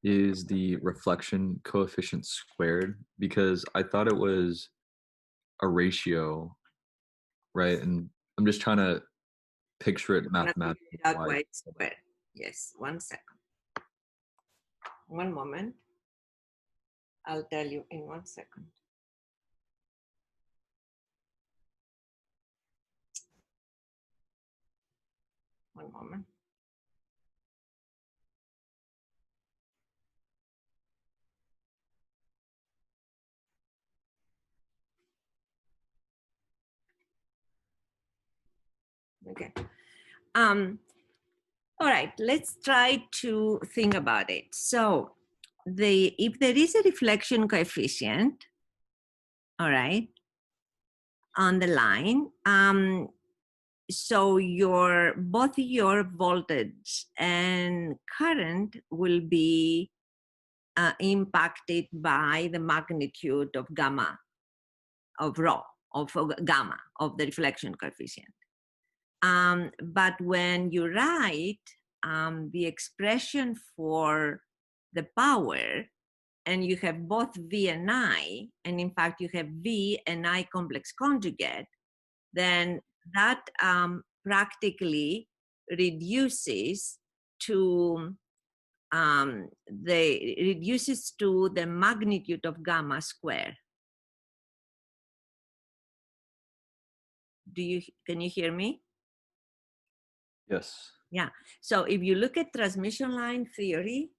is the reflection coefficient squared? Because I thought it was a ratio, right? And I'm just trying to picture it I'm gonna figure mathematically. it out Why? why it's square. Yes, 1 second. 1 moment. I'll tell you in 1 second. One moment. Okay. All right, let's try to think about it. So if there is a reflection coefficient, all right, on the line, so both your voltage and current will be impacted by the magnitude of gamma, of rho, of gamma, of the reflection coefficient. But when you write the expression for the power, and you have both V and I, and in fact you have V and I complex conjugate, then that practically reduces to the magnitude of gamma square. Can you hear me? Yes. Yeah. So if you look at transmission line theory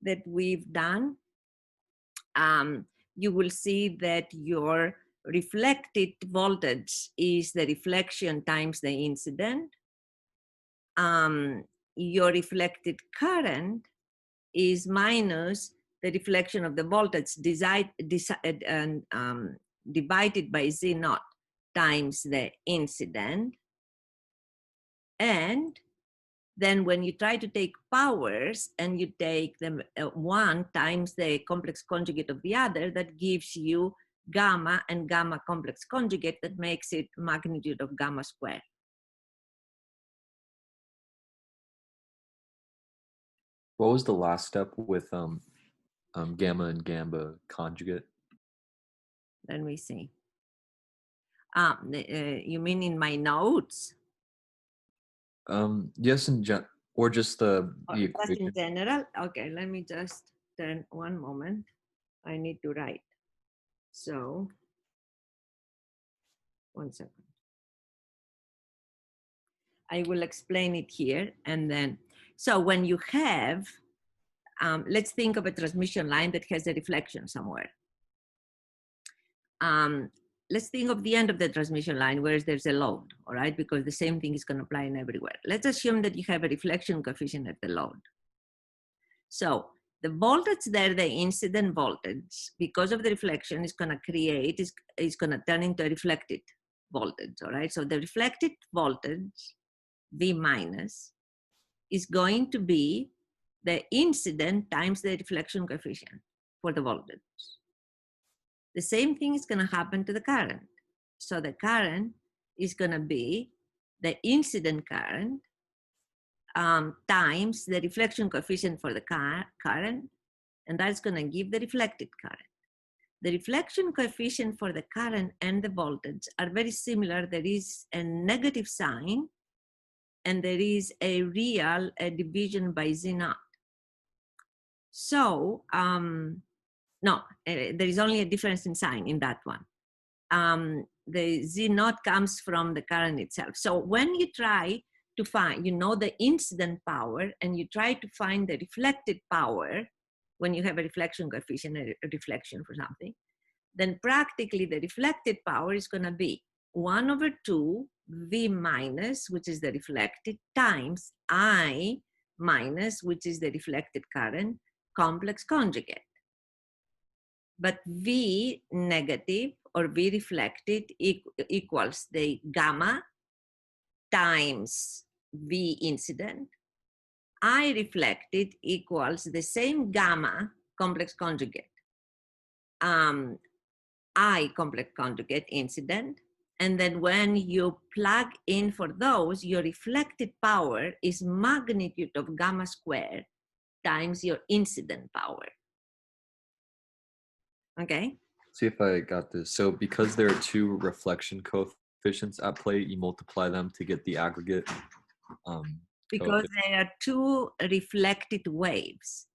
that we've done, you will see that your reflected voltage is the reflection times the incident. Your reflected current is minus the reflection of the voltage divided by Z naught times the incident. And then when you try to take powers and you take them one times the complex conjugate of the other, that gives you gamma and gamma complex conjugate that makes it magnitude of gamma squared. What was the last step with gamma and gamma conjugate? Let me see. You mean in my notes? Yes, or just the Just in equation. general? Okay, let me just turn 1 moment. I need to write. So, 1 second. I will explain it here. And then, so when you have, let's think of a transmission line that has a reflection somewhere. Let's think of the end of the transmission line where there's a load, all right? Because the same thing is going to apply in everywhere. Let's assume that you have a reflection coefficient at the load. So the voltage there, the incident voltage, because of the reflection, is going to create, is going to turn into a reflected voltage, all right? So the reflected voltage, V minus, is going to be the incident times the reflection coefficient for the voltage. The same thing is going to happen to the current. So the current is going to be the incident current times the reflection coefficient for the current, and that's going to give the reflected current. The reflection coefficient for the current and the voltage are very similar. There is a negative sign, and there is a real division by Z naught. So, no, there is only a difference in sign in that one. The Z naught comes from the current itself. So when you try to find, you know, the incident power, and you try to find the reflected power, when you have a reflection coefficient, a reflection for something, then practically the reflected power is going to be 1/2 V minus, which is the reflected, times I minus, which is the reflected current, complex conjugate. But V negative or V reflected equals the gamma times V incident. I reflected equals the same gamma complex conjugate. I complex conjugate incident. And then when you plug in for those, your reflected power is magnitude of gamma squared times your incident power. Okay? See if I got this. So because there are two reflection coefficients at play, you multiply them to get the aggregate. Because there are two reflected waves.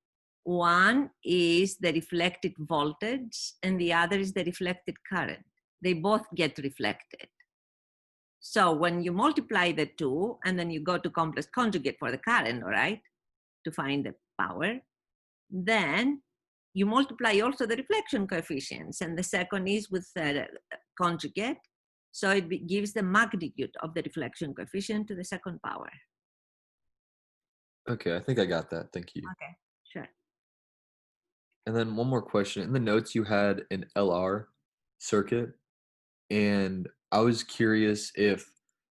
One is the reflected voltage, and the other is the reflected current. They both get reflected. So when you multiply the two, and then you go to complex conjugate for the current, all right, to find the power, then you multiply also the reflection coefficients, and the second is with the conjugate. So it gives the magnitude of the reflection coefficient to the second power. Okay, I think I got that. Thank you. Okay, sure. And then one more question. In the notes, you had an LR circuit, and I was curious if,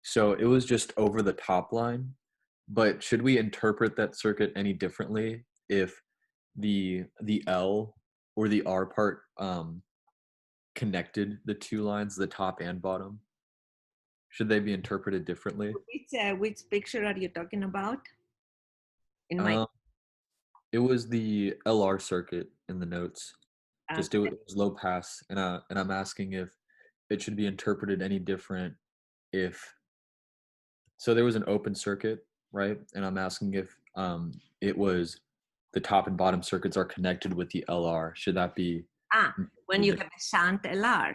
so it was just over the top line, but should we interpret that circuit any differently if the L or the R part connected the two lines, the top and bottom? Should they be interpreted differently? Which picture are you talking about? In my it was the LR circuit in the notes. Just it was low pass, and I'm asking if it should be interpreted any different if, so there was an open circuit, right? And I'm asking if it was the top and bottom circuits are connected with the LR. Should that be when you have a shunt LR?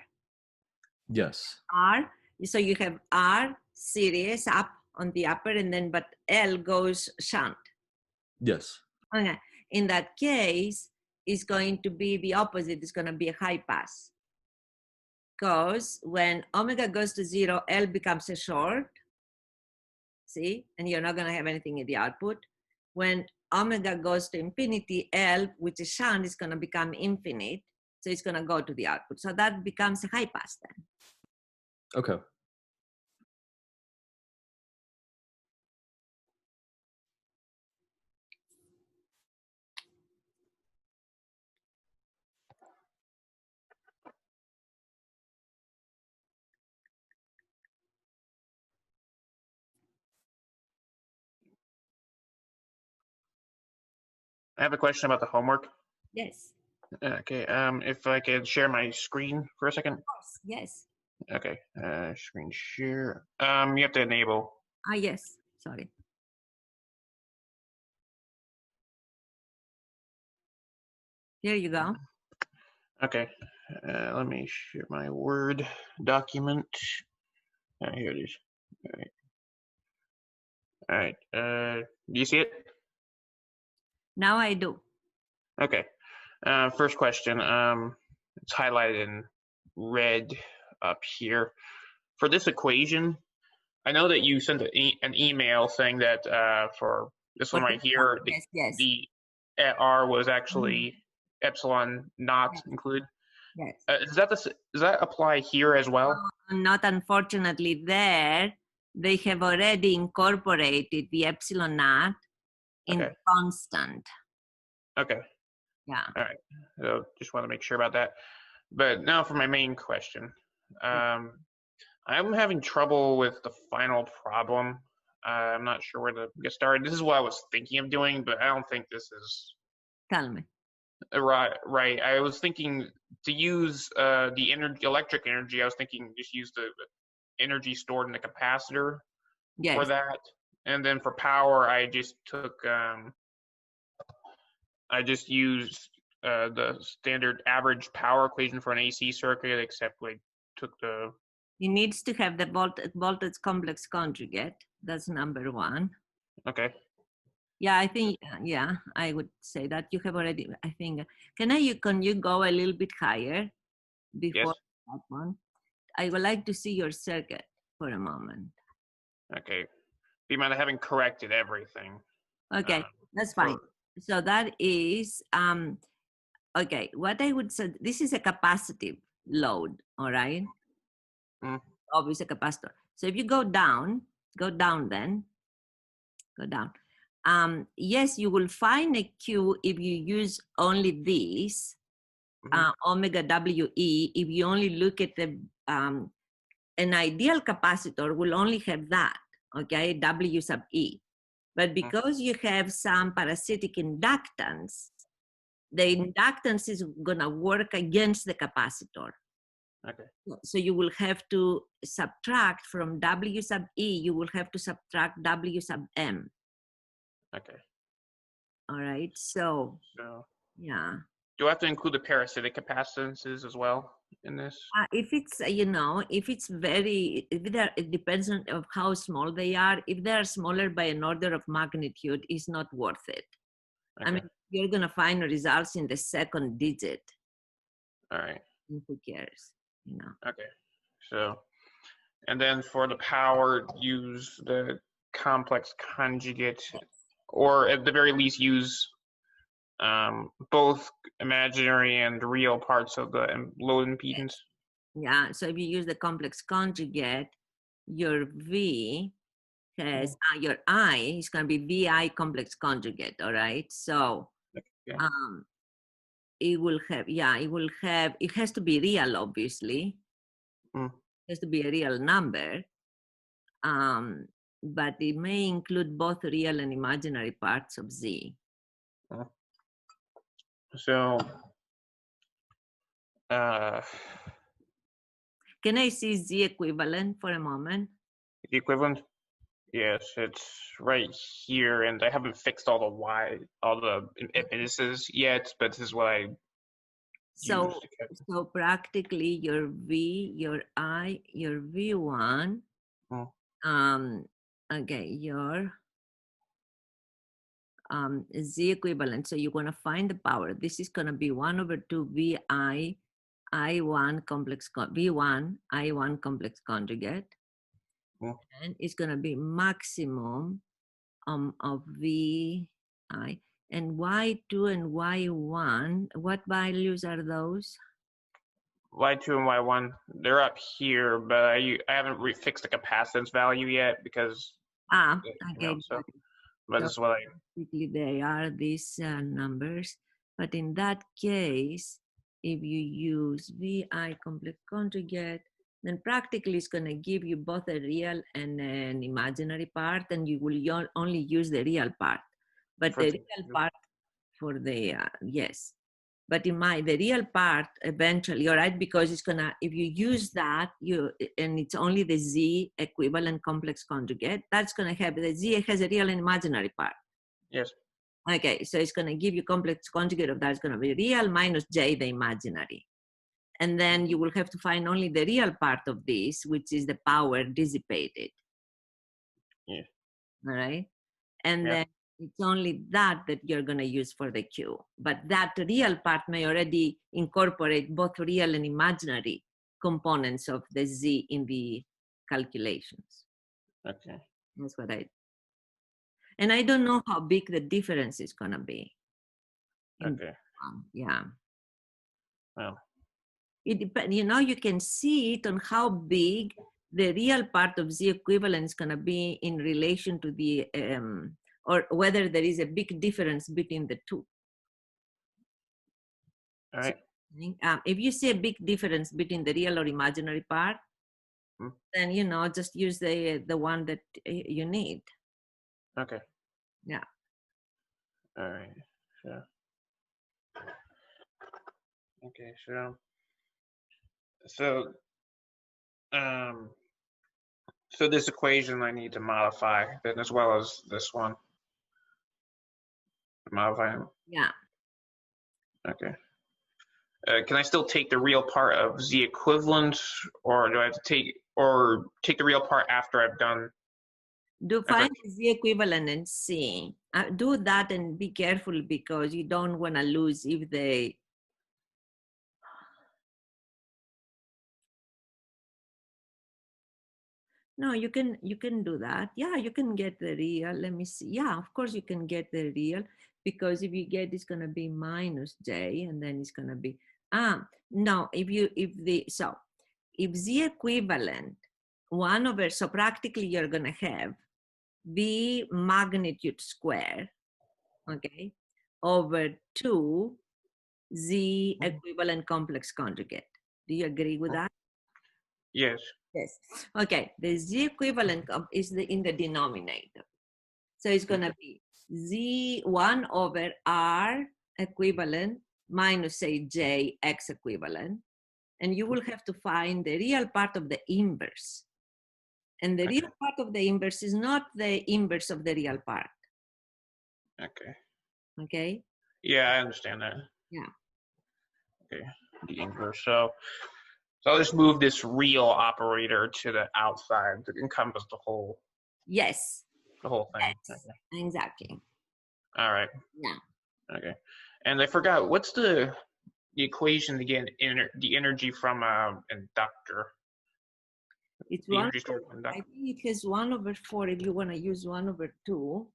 Yes. R, so you have R series up on the upper, and then but L goes shunt. Yes. Okay. In that case, it's going to be the opposite. It's going to be a high pass. Because when omega goes to 0, L becomes a short. See? And you're not going to have anything in the output. When omega goes to infinity, L, which is shunt, is going to become infinite. So it's going to go to the output. So that becomes a high pass then. Okay. I have a question about the homework. Yes. Okay. If I could share my screen for a second. Of course. Yes. Okay. Screen share. You have to enable. Yes. Sorry. Here you go. Okay. Let me share my Word document. Here it is. All right. Do you see it? Now I do. Okay. First question. It's highlighted in red up here. For this equation, I know that you sent an email saying that for this one right here, yes. the R was actually epsilon not included. Yes. Does that apply here as well? Not unfortunately there. They have already incorporated the epsilon naught in the constant. Okay. Yeah. All right. So just want to make sure about that. But now for my main question. I'm having trouble with the final problem. I'm not sure where to get started. This is what I was thinking of doing, but I don't think this is Tell me. right. I was thinking to use the electric energy. I was thinking just use the energy stored in the capacitor Yes. for that, and then for power, I just took I just used the standard average power equation for an AC circuit, except we took the. It needs to have the voltage complex conjugate. That's number one. Okay. Yeah, I think, yeah, I would say that you have already, I think, can you go a little bit higher before that one? I would like to see your circuit for a moment. Okay. Do you mind? I haven't corrected everything. Okay, that's fine. So that is, okay, what I would say, this is a capacitive load, all right? Obviously a capacitor. So if you go down then, go down. Yes, you will find a Q if you use only this, omega WE, if you only look at the, an ideal capacitor will only have that, okay, W sub E. But because you have some parasitic inductance, the inductance is gonna work against the capacitor. Okay. So you will have to subtract from W sub E, you will have to subtract W sub M. Okay. All right, so yeah. Do I have to include the parasitic capacitances as well in this? If it's, you know, if it's very, it depends on of how small they are. If they are smaller by an order of magnitude, it's not worth it. Okay. I mean, you're gonna find results in the second digit. All right. Who cares, you know? Okay. So, and then for the power, use the complex conjugate, or at the very least use both imaginary and real parts of the load impedance. Yeah, so if you use the complex conjugate, your V has, your I is gonna be VI complex conjugate, all right? So, it will have, it has to be real, obviously. It has to be a real number. But it may include both real and imaginary parts of Z. So, can I see Z equivalent for a moment? The equivalent? Yes, it's right here, and I haven't fixed all the impedances yet, but this is what I so so practically your V, your I, your V1, okay, your Z equivalent. So you're gonna find the power. This is gonna be 1/2 VI I1 complex V1 I1 complex conjugate, and it's gonna be maximum of VI and Y2 and Y1. What values are those? Y2 and Y1, they're up here, but I haven't refixed the capacitance value yet because okay. But this is what they are these numbers. But in that case, if you use VI complex conjugate, then practically it's going to give you both a real and an imaginary part, and you will only use the real part. But the real part for the, yes. But the real part eventually, all right, because it's gonna, if you use that, and it's only the Z equivalent complex conjugate, that's gonna have, the Z has a real and imaginary part. Yes. Okay, so it's gonna give you complex conjugate of that, it's gonna be real minus J, the imaginary. And then you will have to find only the real part of this, which is the power dissipated. Yeah. All right, and then it's only that you're going to use for the Q. But that real part may already incorporate both real and imaginary components of the Z in the calculations. Okay. That's what and I don't know how big the difference is going to be. Okay. Yeah. Well. It depends, you know, you can see it on how big the real part of Z equivalent is going to be in relation to the, or whether there is a big difference between the two. All right. So, if you see a big difference between the real or imaginary part, Hmm. then just use the one that you need. Okay. Yeah. All right. Sure. Okay. Um, so this equation I need to modify then, as well as this one. Modify them. Yeah. Okay. Can I still take the real part of z equivalent, or do I have to take the real part after I've done? Find the equivalent and see. Do that and be careful because you don't want to lose if they. No, you can do that. Yeah, you can get the real. Let me see. Yeah, of course you can get the real, because if you get, it's gonna be minus j, and then it's gonna be no. If z equivalent 1/, so practically you're gonna have v magnitude square, okay, over 2 z equivalent complex conjugate. Do you agree with that? Yes. Yes. Okay. The z equivalent is in the denominator. So it's going to be z1/r equivalent minus, say, j x equivalent. And you will have to find the real part of the inverse. And the real part of the inverse is not the inverse of the real part. Okay. Okay? Yeah, I understand that. Yeah. Okay. The inverse. So I'll just move this real operator to the outside to encompass the whole. Yes. The whole thing. Yes. Okay. Exactly. All right. Yeah. Okay. And I forgot, what's the equation to get the energy from an inductor? It's The one. energy stored in an I inductor. think it has 1/4 if you want to use 1/2.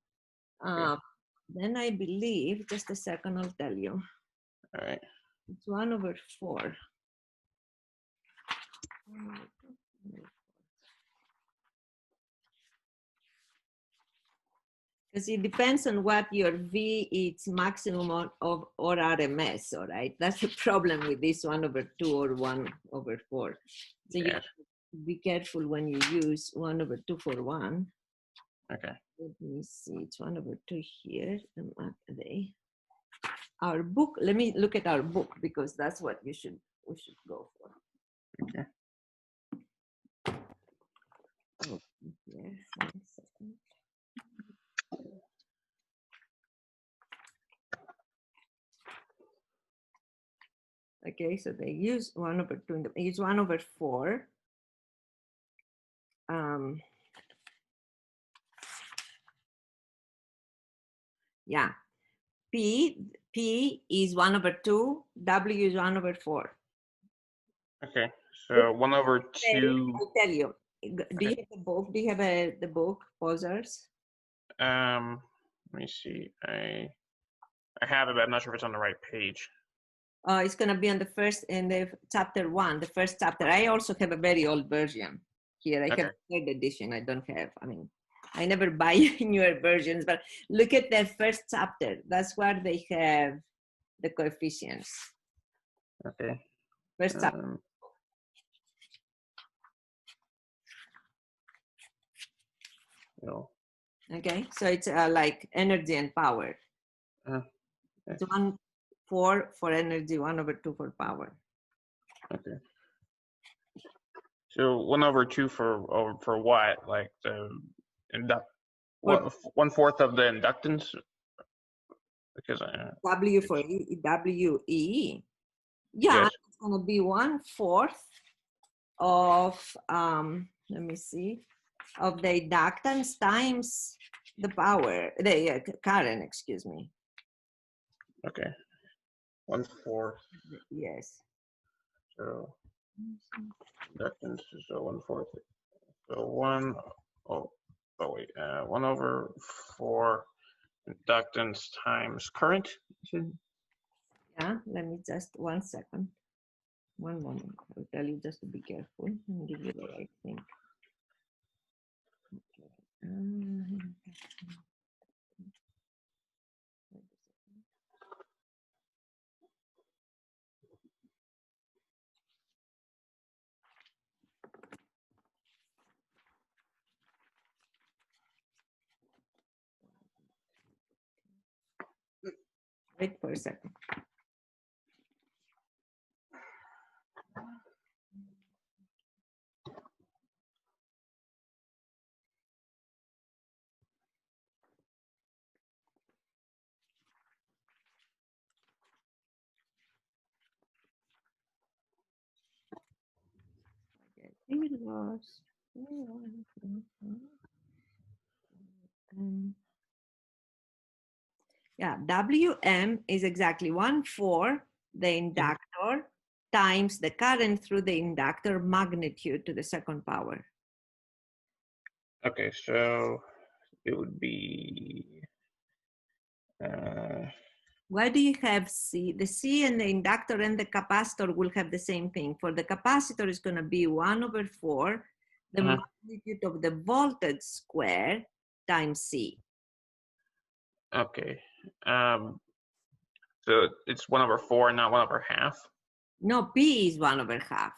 Then I believe, just a second, I'll tell you. All right. It's 1/4. Because it depends on what your V is maximum of or RMS, all right? That's the problem with this 1/2 or 1/4. So you have to be careful when you use 1/2 for 1. Okay. Let me see, it's 1/2 here. Our book, let me look at our book because that's what we should go for. Okay. Oh, yes, 1 second. Okay, so they use 1/2, use 1/4. Yeah, P is 1/2, W is 1/4. Okay, so 1/2. I'll tell you. Do you have the book? Do you have the book, Posers? Let me see. I have it, but I'm not sure if it's on the right page. It's gonna be on the first, in the chapter 1, the first chapter. I also have a very old version here. I have a third edition. I don't have, I never buy newer versions, but look at the first chapter. That's where they have the coefficients. Okay. First chapter. No. Okay, so it's like energy and power. It's 1/4 for energy, 1/2 for power. Okay. So 1/2 for what? Like the what, 1/4 of the inductance? Because W for WE. Yeah, yes. it's gonna be 1/4 of let me see, of the inductance times the power, the current, excuse me. Okay. 1/4. Yes. So inductance is 1/4. So 1/4 inductance times current. Yeah, let me just 1 second. One moment. I'll tell you just to be careful and give you the right thing. Okay. Wait for a second. It was. Yeah, Wm is exactly 1/4 the inductor times the current through the inductor magnitude to the second power. Okay, so it would be. Why do you have C? The C and the inductor and the capacitor will have the same thing. For the capacitor, it's going to be 1/4 the magnitude of the voltage square times C. Okay. So it's 1/4, not 1/2. No, P is 1/2.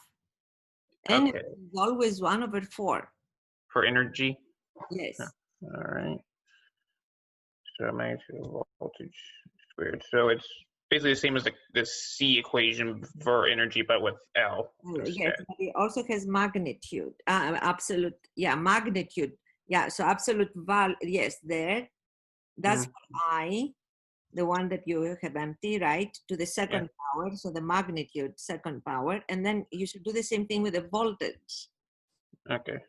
Energy Okay. is always 1/4. For energy. Yes. All right. So magnitude of voltage squared. So it's basically the same as the C equation for energy, but with L instead. Yes, but it also has magnitude, absolute, yeah, magnitude. Yeah, so absolute value, yes, there. That's for I, the one that you have empty, right? To the second power, so the magnitude, second power. And then you should do the same thing with the voltage. Okay.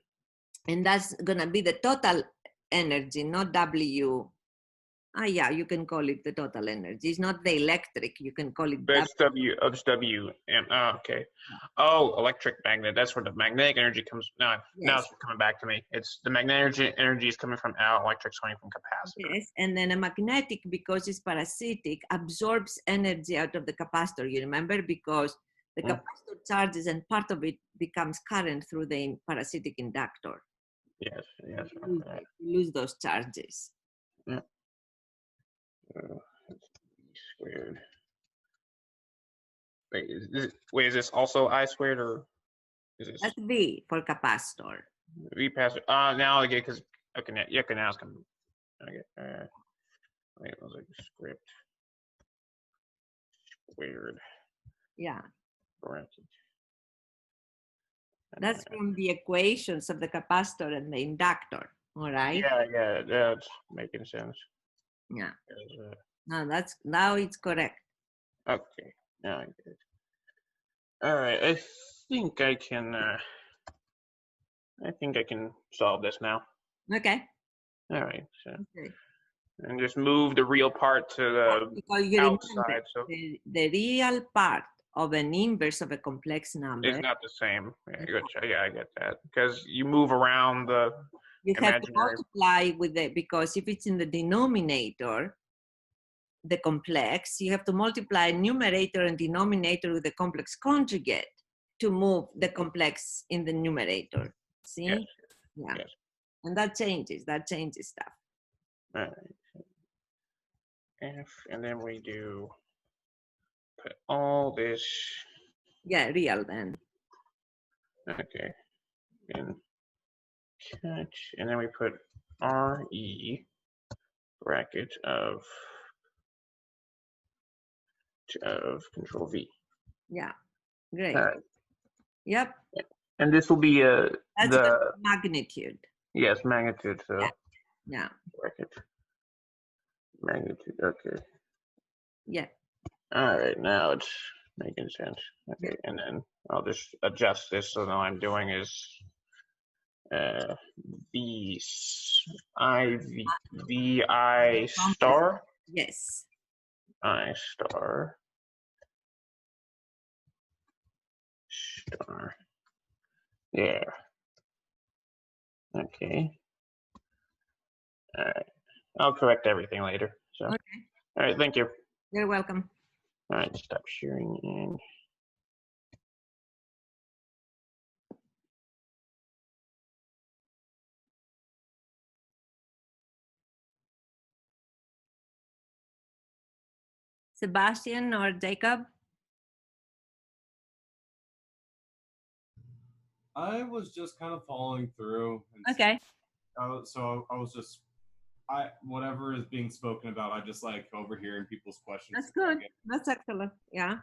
And that's gonna be the total energy, not W. Yeah, you can call it the total energy. It's not the electric, you can call it But it's W. Oh, it's W. Okay. Oh, electric magnet. That's where the magnetic energy comes. Now it's coming back to me. It's the magnetic energy is coming from L, electric's coming from capacitor. Yes, and then a magnetic, because it's parasitic, absorbs energy out of the capacitor. You remember, because the capacitor charges and part of it becomes current through the parasitic inductor. Yes. You lose those charges. Yeah. It's V squared. Wait, is this also I squared or is this? That's V for capacitor. V pass. Now I get because okay, now it's coming. Okay. Wait, it was like script squared. Yeah. Parentheses. That's from the equations of the capacitor and the inductor. All right. Yeah, that's making sense. Yeah. Now it's correct. Okay, now I get it. All right, I think I can solve this now. Okay. All right, so and just move the real part to the outside. So the real part of an inverse of a complex number it's not the same. Yeah, I get that because you move around the you imaginary. have to multiply with it, because if it's in the denominator, the complex, you have to multiply numerator and denominator with the complex conjugate to move the complex in the numerator. See? Yes. Yeah. Yes. And that changes stuff. All right. And then we do put all this. Yeah, real then. Okay. And catch, and then we put RE bracket of control V. Yeah, great. All right. Yep. And this will be That's the magnitude. Yes, magnitude. So yeah. Bracket. Magnitude. Okay. Yeah. All right. Now it's making sense. Okay. And then I'll just adjust this. So now I'm doing is V star. Yes. I star. Star. Yeah. Okay. All right. I'll correct everything later. So. Okay. All right. Thank you. You're welcome. All right. Stop sharing and. Sebastian or Jacob? I was just kind of following through. Okay. So I was just, whatever is being spoken about, I just like overhearing people's questions. That's good. That's excellent. Yeah.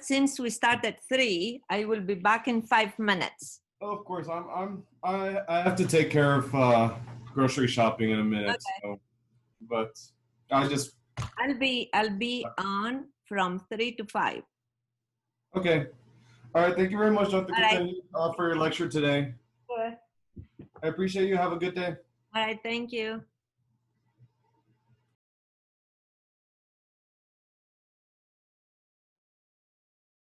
Since we start at 3, I will be back in 5 minutes. Oh, of course, I have to take care of grocery shopping in a minute. Okay. So, but I just I'll be on from 3 to 5. okay. All right. Thank you very much, Dr. All right. Catania, for your lecture today. Good. I appreciate you. Have a good day. All right. Thank you.